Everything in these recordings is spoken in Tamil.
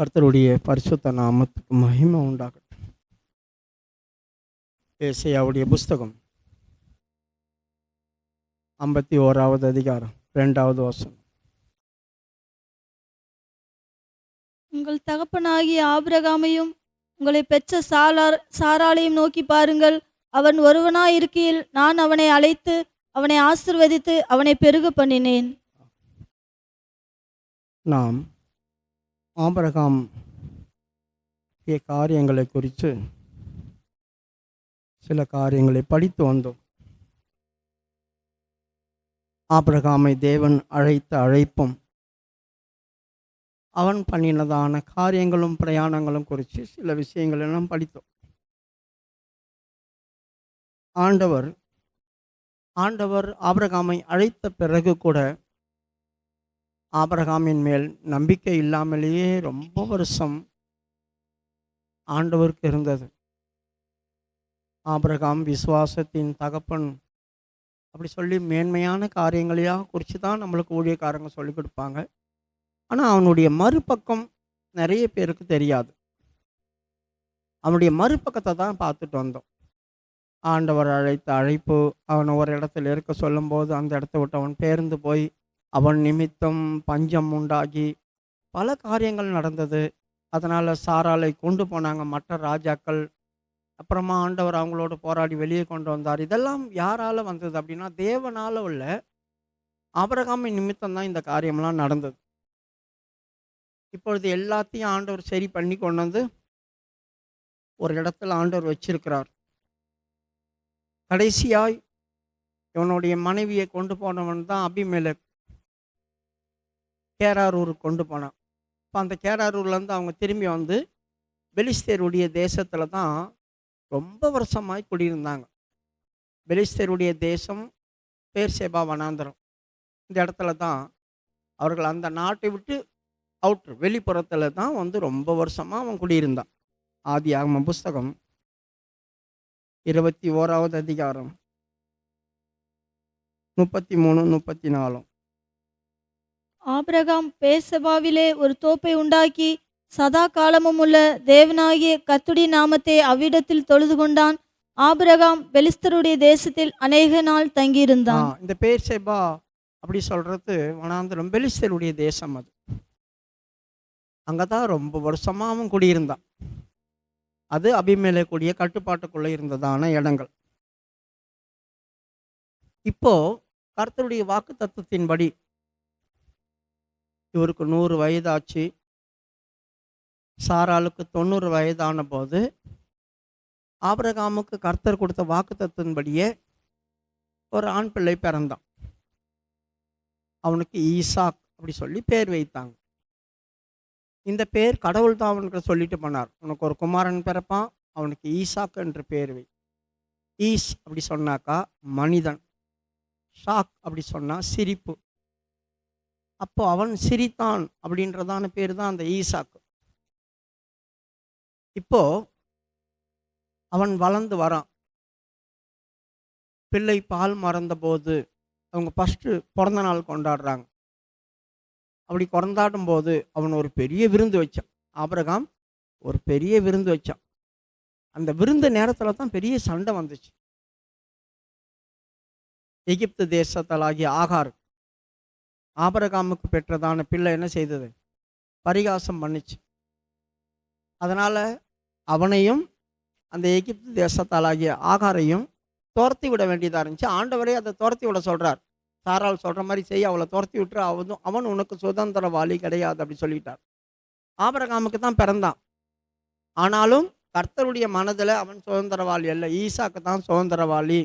கர்த்தருடைய பரிசுத்த நாமத்துக்கு மகிமை உண்டாகட்டும். ஏசாயாவுடைய புஸ்தகம் 51வது அதிகாரம் 2வது வசனம். உங்கள் தகப்பனாகிய ஆபிரகாமையும் உங்களை பெற்ற சாராளையும் நோக்கி பாருங்கள். அவன் ஒருவனாயிருக்கையில் நான் அவனை அழைத்து அவனை ஆசீர்வதித்து அவனை பெருக பண்ணினேன். நாம் ஆபிரகாம் காரியங்களை குறித்து சில காரியங்களை படித்து வந்தோம். ஆபிரகாமை தேவன் அழைத்த அழைப்பும் அவன் பண்ணினதான காரியங்களும் பிரயாணங்களும் குறித்து சில விஷயங்கள் எல்லாம் படித்தோம். ஆண்டவர் ஆபிரகாமை அழைத்த பிறகு கூட ஆபிரகாமின் மேல் நம்பிக்கை இல்லாமலேயே ரொம்ப வருஷம் ஆண்டவருக்கு இருந்தது. ஆபிரகாம் விசுவாசத்தின் தகப்பன் அப்படி சொல்லி மேன்மையான காரியங்களையாக குறித்து தான் நம்மளுக்கு ஊழியக்காரங்க சொல்லிக் கொடுப்பாங்க. ஆனால் அவனுடைய மறுபக்கம் நிறைய பேருக்கு தெரியாது. அவனுடைய மறுபக்கத்தை தான் பார்த்துட்டு வந்தோம். ஆண்டவர் அழைத்த அழைப்பு, அவனை ஒரு இடத்துல இருக்க சொல்லும்போது அந்த இடத்த விட்டு அவன் பேர்ந்து போய் அவன் நிமித்தம் பஞ்சம் உண்டாகி பல காரியங்கள் நடந்தது. அதனால் சாராளை கொண்டு போனாங்க மற்ற ராஜாக்கள். அப்புறமா ஆண்டவர் அவங்களோட போராடி வெளியே கொண்டு வந்தார். இதெல்லாம் யாரால் வந்தது அப்படின்னா தேவனால் உள்ள ஆபிரகாமின் நிமித்தம் தான் இந்த காரியம்லாம் நடந்தது. இப்பொழுது எல்லாத்தையும் ஆண்டவர் சரி பண்ணி கொண்டு வந்து ஒரு இடத்துல ஆண்டவர் வச்சிருக்கிறார். கடைசியாய் இவனுடைய மனைவியை கொண்டு போனவன் தான் அபிமெலேக். கேராரூருக்கு கொண்டு போனான். இப்போ அந்த கேராரூர்லேருந்து அவங்க திரும்பி வந்து பெலிஸ்தேருடைய தேசத்தில் தான் ரொம்ப வருஷமாய் குடியிருந்தாங்க. பெலிஸ்தேருடைய தேசம் பேர்சேபா வனாந்தரம். இந்த இடத்துல தான் அவர்கள் அந்த நாட்டை விட்டு வெளிப்புறத்தில் தான் வந்து ரொம்ப வருஷமாக அவன் குடியிருந்தான். ஆதியாகம புஸ்தகம் 21வது அதிகாரம் 33-34. ஆபிரகாம் பேர்சபாவிலே ஒரு தோப்பை உண்டாக்கி சதா காலமும் உள்ள தேவனாகிய கர்த்தருடைய நாமத்தை அவ்விடத்தில் தொழுது கொண்டான். ஆபிரகாம் பெலிஸ்தருடைய தேசத்தில் அநேக நாள் தங்கியிருந்தான். இந்த பேர்சேபா அப்படி சொல்றது வனாந்தரம் பெலிஸ்தருடைய தேசம். அது அங்கதான் ரொம்ப வருஷமா அவன் குடியிருந்தான். அது அபிமெலேக்குடைய கட்டுப்பாட்டுக்குள்ள இருந்ததான இடங்கள். இப்போ கர்த்தருடைய வாக்கு தத்துவத்தின்படி இவருக்கு 100 வயதாச்சு. சாராளுக்கு 90 வயதான போது ஆபிரகாமுக்கு கர்த்தர் கொடுத்த வாக்கு தத்துவத்தின்படியே ஒரு ஆண் பிள்ளை பிறந்தான். அவனுக்கு ஈசாக் அப்படி சொல்லி பேர் வைத்தாங்க. இந்த பேர் கடவுள் தான் அவனுக்கு சொல்லிட்டு போனார். உனக்கு ஒரு குமாரன் பிறப்பான், அவனுக்கு ஈசாக் என்று பேர் வை. ஈஸ் அப்படி சொன்னாக்கா மனிதன், ஷாக் அப்படி சொன்னா சிரிப்பு. அப்போ அவன் சிரித்தான் அப்படின்றதான பேர் தான் அந்த ஈசாக்கு. இப்போ அவன் வளர்ந்து வரான். பிள்ளை பால் மறந்த போது அவங்க ஃபஸ்ட்டு பிறந்த நாள் கொண்டாடுறாங்க. அப்படி கொண்டாடும் போது அவன் ஒரு பெரிய விருந்து வச்சான். ஆபிரகாம் ஒரு பெரிய விருந்து வச்சான். அந்த விருந்து நேரத்தில் தான் பெரிய சண்டை வந்துச்சு. எகிப்து தேசத்தலாகிய ஆகார் ஆபிரகாமுக்கு பெற்றதான பிள்ளை என்ன செய்தது? பரிகாசம் பண்ணிச்சு. அதனால அவனையும் அந்த எகிப்து தேசத்தாலாகிய ஆகாரையும் துரத்தி விட வேண்டியதாக இருந்துச்சு. ஆண்டவரே அதை துரத்தி விட சொல்றார். சாரால் சொல்ற மாதிரி செய்ய, அவளை துரத்தி விட்டுரு, அவன் உனக்கு சுதந்திரவாளி கிடையாது அப்படி சொல்லிட்டார். ஆபிரகாமுக்கு தான் பிறந்தான். ஆனாலும் கர்த்தருடைய மனதில் அவன் சுதந்திரவாளி அல்ல, ஈசாக்கு தான் சுதந்திரவாளி.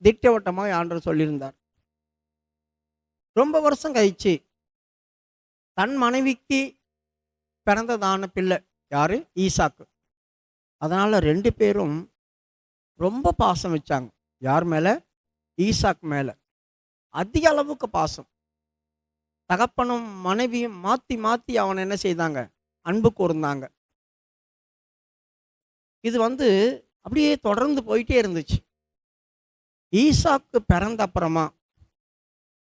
திட்டவட்டமாக ஆண்டவர் சொல்லியிருந்தார். ரொம்ப வருஷம் கழிச்சு தன் மனைவிக்கு பிறந்ததான பிள்ளை யாரு? ஈசாக்கு. அதனால 2 பேரும் ரொம்ப பாசம் வச்சாங்க. யார் மேல? ஈசாக் மேல அதிக அளவுக்கு பாசம். தகப்பனும் மனைவியும் மாத்தி மாத்தி அவனை என்ன செய்தாங்க? அன்பு கூர்ந்தாங்க. இது அப்படியே தொடர்ந்து போயிட்டே இருந்துச்சு. ஈசாக்கு பிறந்த அப்புறமா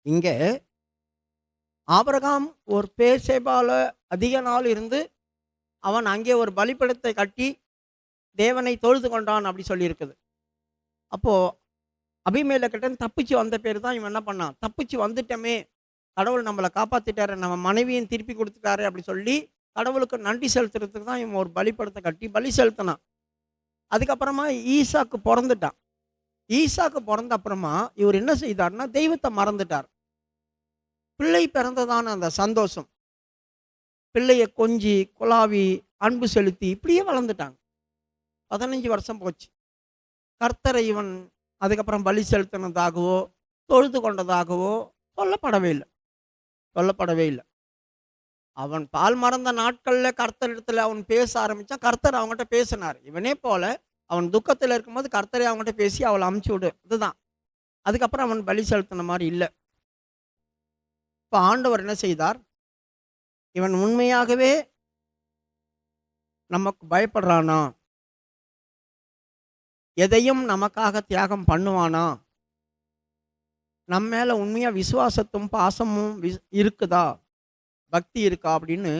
இங்க ஆபிரகாம் ஒரு பேர்சேபால அதிக நாள் இருந்து அவன் அங்கே ஒரு பலிபீடத்தை கட்டி தேவனை தொழுது கொண்டான் அப்படி சொல்லியிருக்குது. அப்போது அபிமெலேக்கிட்ட தப்பிச்சு வந்த பேர் தான் இவன் என்ன பண்ணான், தப்பிச்சு வந்துட்டோமே, கடவுள் நம்மளை காப்பாற்றிட்டாரு, நம்ம மனைவியும் திருப்பி கொடுத்துட்டாரு அப்படி சொல்லி கடவுளுக்கு நன்றி செலுத்துறதுக்கு தான் இவன் ஒரு பலிபீடத்தை கட்டி பலி செலுத்தினான். அதுக்கப்புறமா ஈசாக்கு பிறந்துட்டான். ஈசாக்கு பிறந்த அப்புறமா இவர் என்ன செய்தார்னா தெய்வத்தை மறந்துட்டார். பிள்ளை பிறந்ததான அந்த சந்தோஷம், பிள்ளையை கொஞ்சி குலாவி அன்பு செலுத்தி இப்படியே வளர்ந்துட்டாங்க. 15 வருஷம் போச்சு. கர்த்தரை இவன் அதுக்கப்புறம் பலி செலுத்தினதாகவோ தொழுது கொண்டதாகவோ சொல்லப்படவே இல்லை, சொல்லப்படவே இல்லை. அவன் பால் மறந்த நாட்களில் கர்த்தரிடத்துல அவன் பேச ஆரம்பித்தான். கர்த்தர் அவங்ககிட்ட பேசினார். இவனே போல அவன் துக்கத்தில் இருக்கும்போது கர்த்தரை அவங்ககிட்ட பேசி அவளை அமுச்சு விடு, அதுதான். அதுக்கப்புறம் அவன் பலி செலுத்தின மாதிரி இல்லை. இப்போ ஆண்டவர் என்ன செய்தார், இவன் உண்மையாகவே நமக்கு பயப்படுறானா, எதையும் நமக்காக தியாகம் பண்ணுவானா, நம்ம மேலே உண்மையாக விசுவாசத்தும் பாசமும் இருக்குதா, பக்தி இருக்கா அப்படின்னு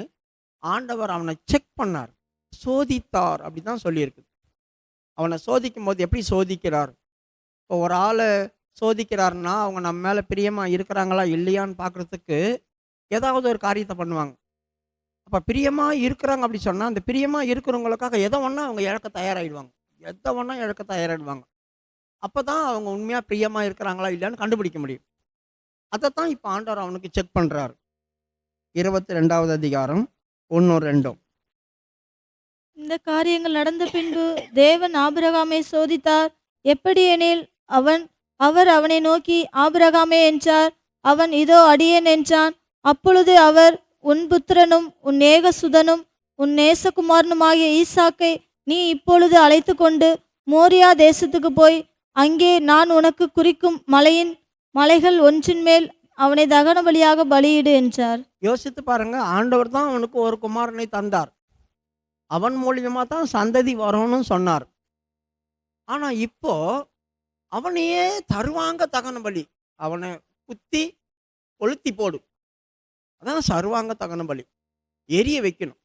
ஆண்டவர் அவனை செக் பண்ணார், சோதித்தார் அப்படி தான் சொல்லியிருக்குது. அவனை சோதிக்கும் போது எப்படி சோதிக்கிறார், இப்போ ஒரு ஆளை சோதிக்கிறாருன்னா அவங்க நம்ம மேலே பிரியமாக இருக்கிறாங்களா இல்லையான்னு பார்க்குறதுக்கு ஏதாவது ஒரு காரியத்தை பண்ணுவாங்க. அப்போ பிரியமாக இருக்கிறாங்க அப்படி சொன்னால் அந்த பிரியமாக இருக்கிறவங்களுக்காக எதை ஒன்றா அவங்க இழக்க தயாராகிடுவாங்க, எதை ஒன்றா இழக்க தயாராகிடுவாங்க. அப்போ தான் அவங்க உண்மையாக பிரியமாக இருக்கிறாங்களா இல்லையான்னு கண்டுபிடிக்க முடியும். அதைத்தான் இப்போ ஆண்டவர் அவனுக்கு செக் பண்ணுறாரு. 22வது அதிகாரம் 1-2. இந்த காரியங்கள் நடந்த பின்பு தேவன் ஆபிரகாமை சோதித்தார். எப்படி எனில் அவர் அவனை நோக்கி, ஆபிரகாமே என்றார். அவன், இதோ அடியேன் என்றான். அப்பொழுது அவர், உன் புத்திரனும் உன் ஏகசுதனும் உன் நேசகுமாரனுமாகிய ஈசாக்கை நீ இப்பொழுது அழைத்து கொண்டு மோரியா தேசத்துக்கு போய் அங்கே நான் உனக்கு குறிக்கும் மலைகள் ஒன்றின் மேல் அவனை தகன பலியாக பலியிடு என்றார். யோசித்து பாருங்க, ஆண்டவர் தான் அவனுக்கு ஒரு குமாரனை தந்தார், அவன் மூலியமா தான் சந்ததி வரணும்னு சொன்னார். ஆனா இப்போ அவனையே தருவாங்க தகன பலி, அவனை குத்தி கொளுத்தி போடு, அதான் சர்வாங்க தகன பலி, எரிய வைக்கணும்.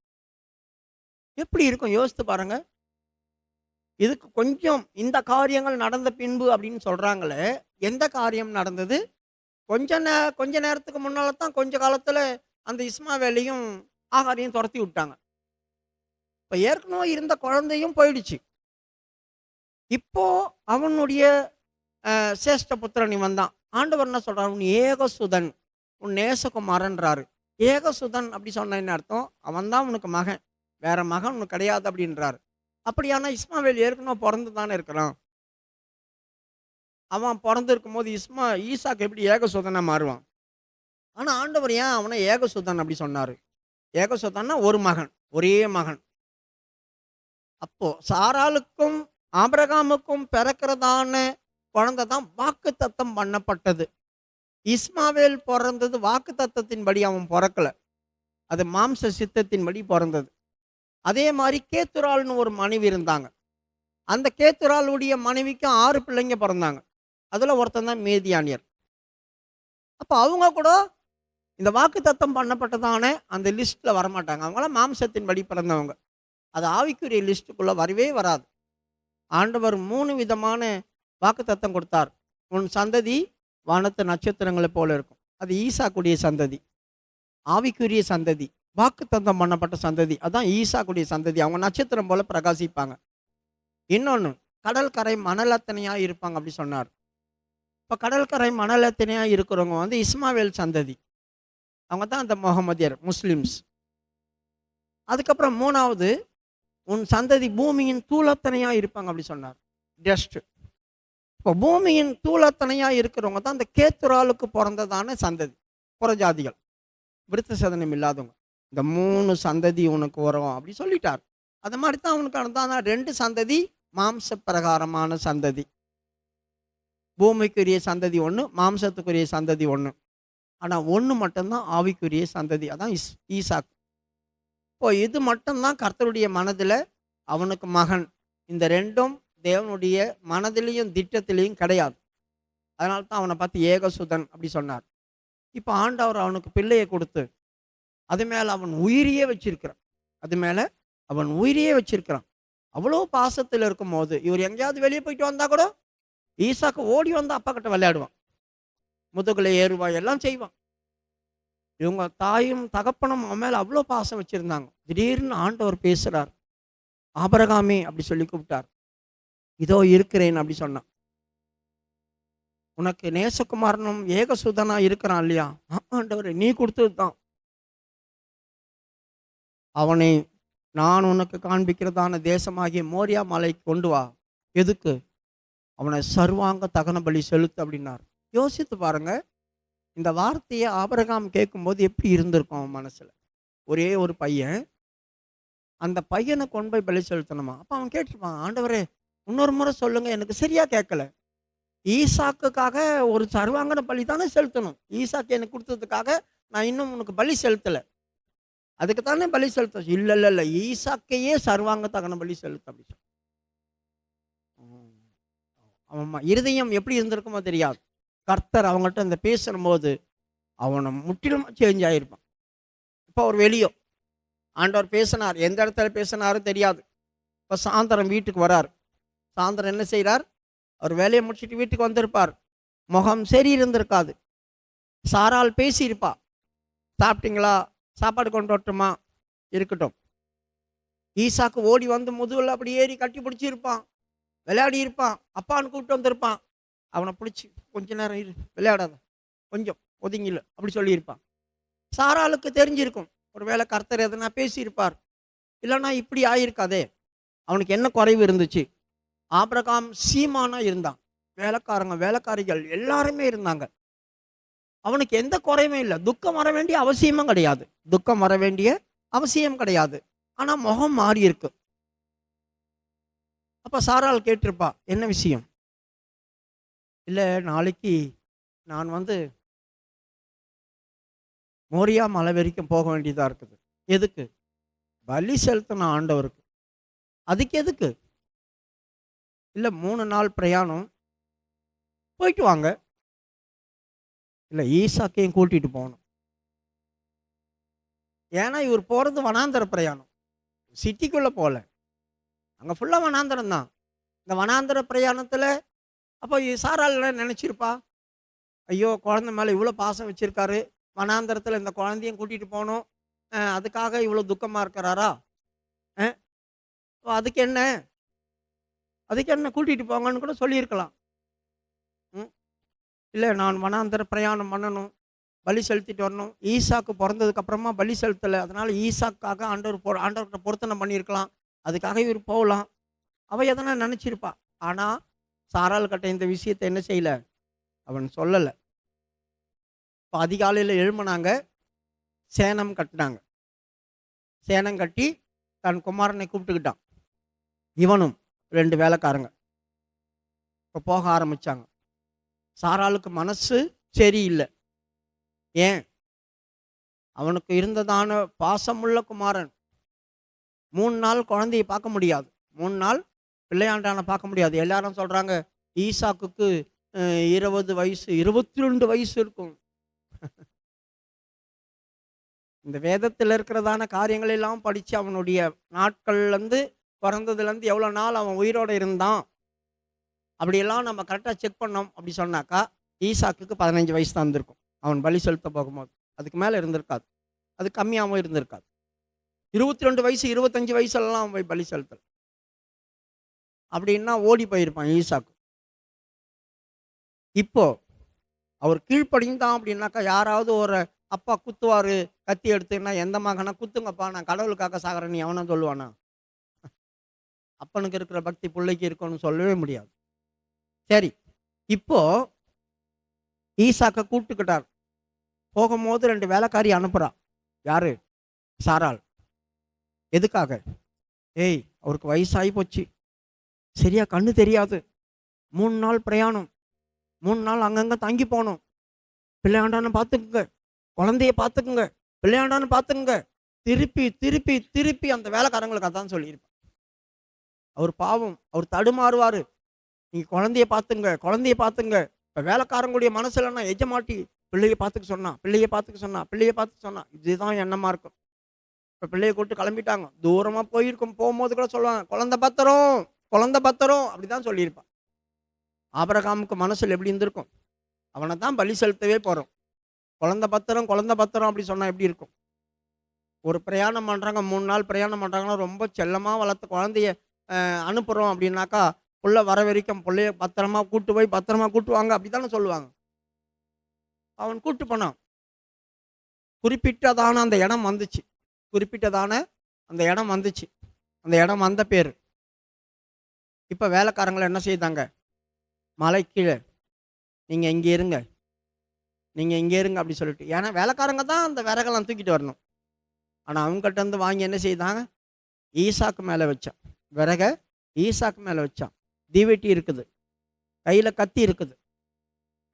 எப்படி இருக்கும் யோசித்து பாருங்க. இதுக்கு கொஞ்சம் இந்த காரியங்கள் நடந்த பின்பு அப்படின்னு சொல்றாங்களே, எந்த காரியம் நடந்தது? கொஞ்ச நேரத்துக்கு முன்னால தான், கொஞ்ச காலத்துல அந்த இஸ்மாவேலையும் ஆகாரையும் துரத்தி விட்டாங்க. இப்ப ஏற்கனவே இருந்த குழந்தையும் போயிடுச்சு. இப்போ அவனுடைய சேஷ்ட புத்திரன் இவன் தான். ஆண்டவர் என்ன சொல்றாரு, உன் ஏகசுதன் உன் நேசகுமாரன்றாரு. ஏகசுதன் அப்படி சொன்ன என்ன அர்த்தம், அவன் தான் உனக்கு மகன், வேற மகன் உனக்கு கிடையாது அப்படின்றாரு. அப்படியானா இஸ்மாவேல் ஏற்கனவே பிறந்து தானே இருக்கிறான். அவன் பிறந்து இருக்கும் போது ஈசாக்கு எப்படி ஏகசுதனா மாறுவான்? ஆனா ஆண்டவர் ஏன் அவனை ஏகசுதன் அப்படி சொன்னாரு? ஏகசுதன்னா ஒரு மகன், ஒரே மகன். அப்போ சாராளுக்கும் ஆபிரகாமுக்கும் பிறக்கிறதான குழந்தை தான் வாக்கு தத்தம் பண்ணப்பட்டது. இஸ்மாவேல் பிறந்தது வாக்கு தத்தத்தின்படி அவன் பிறக்கல, அது மாம்ச சித்தத்தின்படி பிறந்தது. அதே மாதிரி கேத்துராள்னு ஒரு மனைவி இருந்தாங்க. அந்த கேத்துராளுடைய மனைவிக்கு 6 பிள்ளைங்க பிறந்தாங்க. அதுல ஒருத்தன் தான் மேதியானியர். அப்போ அவங்க கூட இந்த வாக்கு தத்தம் பண்ணப்பட்டதான அந்த லிஸ்ட்ல வரமாட்டாங்க. அவங்களாம் மாம்சத்தின்படி பிறந்தவங்க, அது ஆவிக்குரிய லிஸ்ட்டுக்குள்ள வரவே வராது. ஆண்டவர் 3 விதமான வாக்கு தத்தம் கொடுத்தார். உன் சந்ததி வானத்து நட்சத்திரங்களை போல இருக்கும், அது ஈசாக்குடைய சந்ததி. ஆவிக்குரிய சந்ததி, வாக்கு தத்தம் பண்ணப்பட்ட சந்ததி, அதான் ஈசாக்குடைய சந்ததி. அவங்க நட்சத்திரம் போல பிரகாசிப்பாங்க. இன்னொன்று, கடற்கரை மணலத்தனையா இருப்பாங்க அப்படி சொன்னார். இப்போ கடற்கரை மணலத்தனையா இருக்கிறவங்க வந்து இஸ்மாவேல் சந்ததி, அவங்க தான் அந்த முகமதியர், முஸ்லிம்ஸ். அதுக்கப்புறம் 3வது, உன் சந்ததி பூமியின் தூளத்தனையா இருப்பாங்க அப்படி சொன்னார், டஸ்ட். இப்போ பூமியின் தூளத்தனையா இருக்கிறவங்க தான் அந்த கேத்துராளுக்கு பிறந்ததான சந்ததி, புறஜாதிகள், விருத்த சேதனம் இல்லாதவங்க. இந்த 3 சந்ததி உனக்கு வரும் அப்படி சொல்லிட்டார். அது மாதிரி தான் அவனுக்கு நடந்தானா 2 சந்ததி மாம்ச பிரகாரமான சந்ததி. பூமிக்குரிய சந்ததி ஒன்று, மாம்சத்துக்குரிய சந்ததி ஒன்று. ஆனால் ஒன்று மட்டும்தான் ஆவிக்குரிய சந்ததி, அதான் ஈசாக்கு. இப்போ இது மட்டும்தான் கர்த்தருடைய மனதில் அவனுக்கு மகன். இந்த 2ம் தேவனுடைய மனதிலையும் திட்டத்திலையும் கிடையாது. அதனால தான் அவனை பார்த்து ஏகசுதன் அப்படி சொன்னார். இப்போ ஆண்டவர் அவனுக்கு பிள்ளையை கொடுத்து அது மேலே அவன் உயிரியே வச்சிருக்கிறான், அது மேலே அவன் உயிரையே வச்சிருக்கிறான். அவ்வளோ பாசத்தில் இருக்கும் போது இவர் எங்கேயாவது வெளியே போயிட்டு வந்தா கூட ஈசாக்கு ஓடி வந்து அப்பா கிட்ட விளையாடுவான், முதுகுல ஏறுவான், எல்லாம் செய்வான். இவங்க தாயும் தகப்பனும் அவன் மேல அவ்வளோ பாசம் வச்சிருந்தாங்க. திடீர்னு ஆண்டவர் பேசுறார். ஆபிரகாமே அப்படி சொல்லி கூப்பிட்டார். இதோ இருக்கிறேன் அப்படி சொன்னான். உனக்கு நேசகுமாரனும் ஏகசுதனா இருக்கிறான் இல்லையா? ஆண்டவரே நீ கொடுத்தது தான். அவனை நான் உனக்கு காண்பிக்கிறதான தேசமாகிய மோரியா மலைக்கு கொண்டு வா. எதுக்கு? அவனை சர்வாங்க தகன பலி செலுத்து அப்படின்னார். யோசித்து பாருங்க, இந்த வார்த்தையை ஆபிரகாம் கேட்கும்போது எப்படி இருந்திருக்கும் அவன் மனசுல. ஒரே ஒரு பையன், அந்த பையனை கொண்டு போய் பலி செலுத்தணுமா? அப்ப அவன் கேட்டிருப்பான், ஆண்டவரே இன்னொரு முறை சொல்லுங்க, எனக்கு சரியா கேட்கல. ஈசாக்குக்காக ஒரு சர்வாங்கன பலி தானே செலுத்தணும். ஈசாக்கு எனக்கு கொடுத்ததுக்காக நான் இன்னும் உனக்கு பலி செலுத்தல, அதுக்கு தானே பலி செலுத்த. இல்ல இல்ல இல்ல, ஈசாக்கையே சர்வாங்க தகன பலி செலுத்த அப்படி சொன்னான். அவன் இருதயம் எப்படி இருந்திருக்குமோ தெரியாது. கர்த்தர் அவங்கள்ட்ட அந்த பேசும்போது அவனை முற்றிலும் சேஞ்ச் ஆகிருப்பான். இப்போ அவர் வெளியோ ஆண்டவர் பேசினார், எந்த இடத்துல பேசினாரும் தெரியாது. இப்போ சாயந்தரம் வீட்டுக்கு வரார். சாயந்தரம் என்ன செய்கிறார்? அவர் வேலையை முடிச்சுட்டு வீட்டுக்கு வந்திருப்பார். முகம் சரி இருந்திருக்காது. சாரால் பேசியிருப்பா, சாப்பிட்டீங்களா, சாப்பாடு கொண்டு வரட்டுமா, இருக்கட்டும். ஈசாக்கு ஓடி வந்து முதுகில் அப்படி ஏறி கட்டி பிடிச்சிருப்பான், விளையாடி இருப்பான். அப்பான்னு கூப்பிட்டு வந்திருப்பான். அவனை பிடிச்சி கொஞ்ச நேரம் இரு, விளையாடாத, கொஞ்சம் ஒதுங்கில அப்படி சொல்லியிருப்பான். சாராளுக்கு தெரிஞ்சிருக்கும், ஒரு வேளை கர்த்தர் எதனா பேசியிருப்பார், இல்லைன்னா இப்படி ஆயிருக்காதே. அவனுக்கு என்ன குறைவு இருந்துச்சு? ஆபிரகாம் சீமானா இருந்தான், வேலைக்காரங்க வேலைக்காரிகள் எல்லாருமே இருந்தாங்க. அவனுக்கு எந்த குறையுமே இல்லை. துக்கம் வர வேண்டிய அவசியமும் கிடையாது, துக்கம் வர வேண்டிய அவசியம் கிடையாது. ஆனா முகம் மாறி இருக்கு. அப்ப சாராள் கேட்டிருப்பா, என்ன விஷயம்? இல்லை, நாளைக்கு நான் வந்து மோரியா மலை வரைக்கும் போக வேண்டியதா இருக்குது. எதுக்கு? பலி செலுத்தணும் ஆண்டவருக்கு. அதுக்கு எதுக்கு? இல்லை 3 நாள் பிரயாணம், போயிட்டு வாங்க. இல்லை, ஈசாக்கையும் கூட்டிட்டு போகணும். ஏன்னா இவர் போறது வனாந்தர பிரயாணம், சிட்டிக்குள்ள போல, அங்க ஃபுல்லா வனாந்தரம் தான். இந்த வனாந்தர பிரயாணத்துல அப்போ சாராள் நினைச்சிருப்பா, ஐயோ குழந்தை மேல இவ்வளவு பாசம் வச்சிருக்காரு, வனாந்தரத்துல இந்த குழந்தையும் கூட்டிட்டு போகணும், அதுக்காக இவ்வளவு துக்கமா இருக்கிறாரா? அதுக்கு என்ன, அதுக்கு என்ன, கூட்டிட்டு போங்கன்னு கூட சொல்லியிருக்கலாம். இல்லை, நான் வனாந்தர பிரயாணம் பண்ணணும், பலி செலுத்திட்டு வரணும். ஈசாக்கு பிறந்ததுக்கு அப்புறமா பலி செலுத்தலை, அதனால ஈசாக்காக ஆண்டவர்கிட்ட பொருத்தனை பண்ணியிருக்கலாம், அதுக்காக இவர் போகலாம். அவ எதனா நினைச்சிருப்பா. ஆனா சாராள் கிட்ட இந்த விஷயத்தை என்ன செய்யல, அவன் சொல்லலை. இப்போ அதிகாலையில் எழும்பினாங்க, சேனம் கட்டினாங்க. சேனம் கட்டி தன் குமாரனை கூப்பிட்டுக்கிட்டான். இவனும் 2 வேலைக்காரங்க இப்போ போக ஆரம்பிச்சாங்க. சாராளுக்கு மனசு சரியில்லை. ஏன்? அவனுக்கு இருந்ததான பாசமுள்ள குமாரன் 3 நாள் குழந்தையை பார்க்க முடியாது, 3 நாள் பிள்ளையாண்டான பார்க்க முடியாது. எல்லாரும் சொல்றாங்க ஈசாக்குக்கு 20 வயசு 22 வயசு இருக்கும். இந்த வேதத்தில் இருக்கிறதான காரியங்கள் எல்லாம் படிச்சு அவனுடைய நாட்கள்லேருந்து பிறந்ததுலேருந்து எவ்வளோ நாள் அவன் உயிரோடு இருந்தான் அப்படியெல்லாம் நம்ம கரெக்டாக செக் பண்ணோம். அப்படி சொன்னாக்கா ஈசாக்குக்கு 15 வயசு தான் இருந்திருக்கும் அவன் பலி செலுத்த போகும்போது. அதுக்கு மேலே இருந்திருக்காது, அது கம்மியாகவும் இருந்திருக்காது. 22 வயசு 25 வயசுலாம் அவன் போய் பலி செலுத்தல். அப்படின்னா ஓடி போயிருப்பான் ஈசாக்கு. இப்போ அவர் கீழ்ப்படிந்தான் அப்படின்னாக்கா, யாராவது ஒரு அப்பா குத்துவாரு கத்தி எடுத்துன்னா, எந்த மகனா குத்துங்கப்பா, நான் கடவுளுக்காக சாகிறேன், நீ எவனா சொல்லுவானா? அப்பனுக்கு இருக்கிற பக்தி பிள்ளைக்கு இருக்கும்னு சொல்லவே முடியாது. சரி, இப்போ ஈசாக்க கூப்பிட்டுக்கிட்டார். போகும்போது 2 வேலைக்காரி அனுப்புறா. யாரு? சாராள். எதுக்காக? ஏய், அவருக்கு வயசாகி போச்சு, சரியா கண்ணு தெரியாது, 3 நாள் பிரயாணம், 3 நாள் அங்கங்க தங்கி போகணும், பிள்ளையாண்டான்னு பார்த்துக்குங்க, குழந்தைய பார்த்துக்குங்க, பிள்ளையாண்டான்னு பார்த்துக்குங்க. திருப்பி திருப்பி திருப்பி அந்த வேலைக்காரங்களுக்கு அதான் சொல்லியிருப்பார். அவர் பாவம், அவர் தடுமாறுவாரு. நீங்க குழந்தைய பார்த்துங்க, குழந்தைய பார்த்துங்க. இப்போ வேலைக்காரங்களுடைய மனசுலன்னா, எஜமாட்டி பிள்ளைய பார்த்துக்க சொன்னா, பிள்ளைய பார்த்துக்க சொன்னா, பிள்ளைய பார்த்துக்க சொன்னா, இதுதான் எண்ணமா இருக்கும். இப்போ பிள்ளையை கூப்பிட்டு கிளம்பிட்டாங்க. தூரமாக போயிருக்கும். போகும்போது கூட சொல்லுவாங்க, குழந்தை பத்திரம், குழந்தை பத்திரம் அப்படி தான் சொல்லியிருப்பான். ஆபிரகாமுக்கு மனசில் எப்படி இருந்திருக்கும்? அவனை தான் பலி செலுத்தவே போகிறோம். குழந்தை பத்திரம், குழந்தை பத்திரம் அப்படி சொன்னால் எப்படி இருக்கும்? ஒரு பிரயாணம் பண்ணுறாங்க, 3 நாள் பிரயாணம் பண்ணுறாங்கன்னா, ரொம்ப செல்லமாக வளர்த்த குழந்தைய அனுப்புகிறோம் அப்படின்னாக்கா, புள்ள வர வரைக்கும் புள்ளைய பத்திரமா கூட்டு போய் பத்திரமா கூட்டு வாங்க அப்படி தானே சொல்லுவாங்க. அவன் கூட்டு போனான். குறிப்பிட்டதான அந்த இடம் வந்துச்சு. குறிப்பிட்டதான அந்த இடம் வந்துச்சு. அந்த இடம் வந்த பேர். இப்போ வேலைக்காரங்களை என்ன செய்தாங்க? மலை கீழே நீங்கள் இங்கே இருங்க, நீங்கள் இங்கே இருங்க அப்படி சொல்லிட்டு. ஏன்னா வேலைக்காரங்க தான் அந்த விறகெல்லாம் தூக்கிட்டு வரணும். ஆனால் அவங்ககிட்ட இருந்து வாங்கி என்ன செய்தாங்க? ஈசாக்கு மேலே வச்சான். விறக ஈசாக்கு மேலே வச்சான். தீவெட்டி இருக்குது, கையில் கத்தி இருக்குது.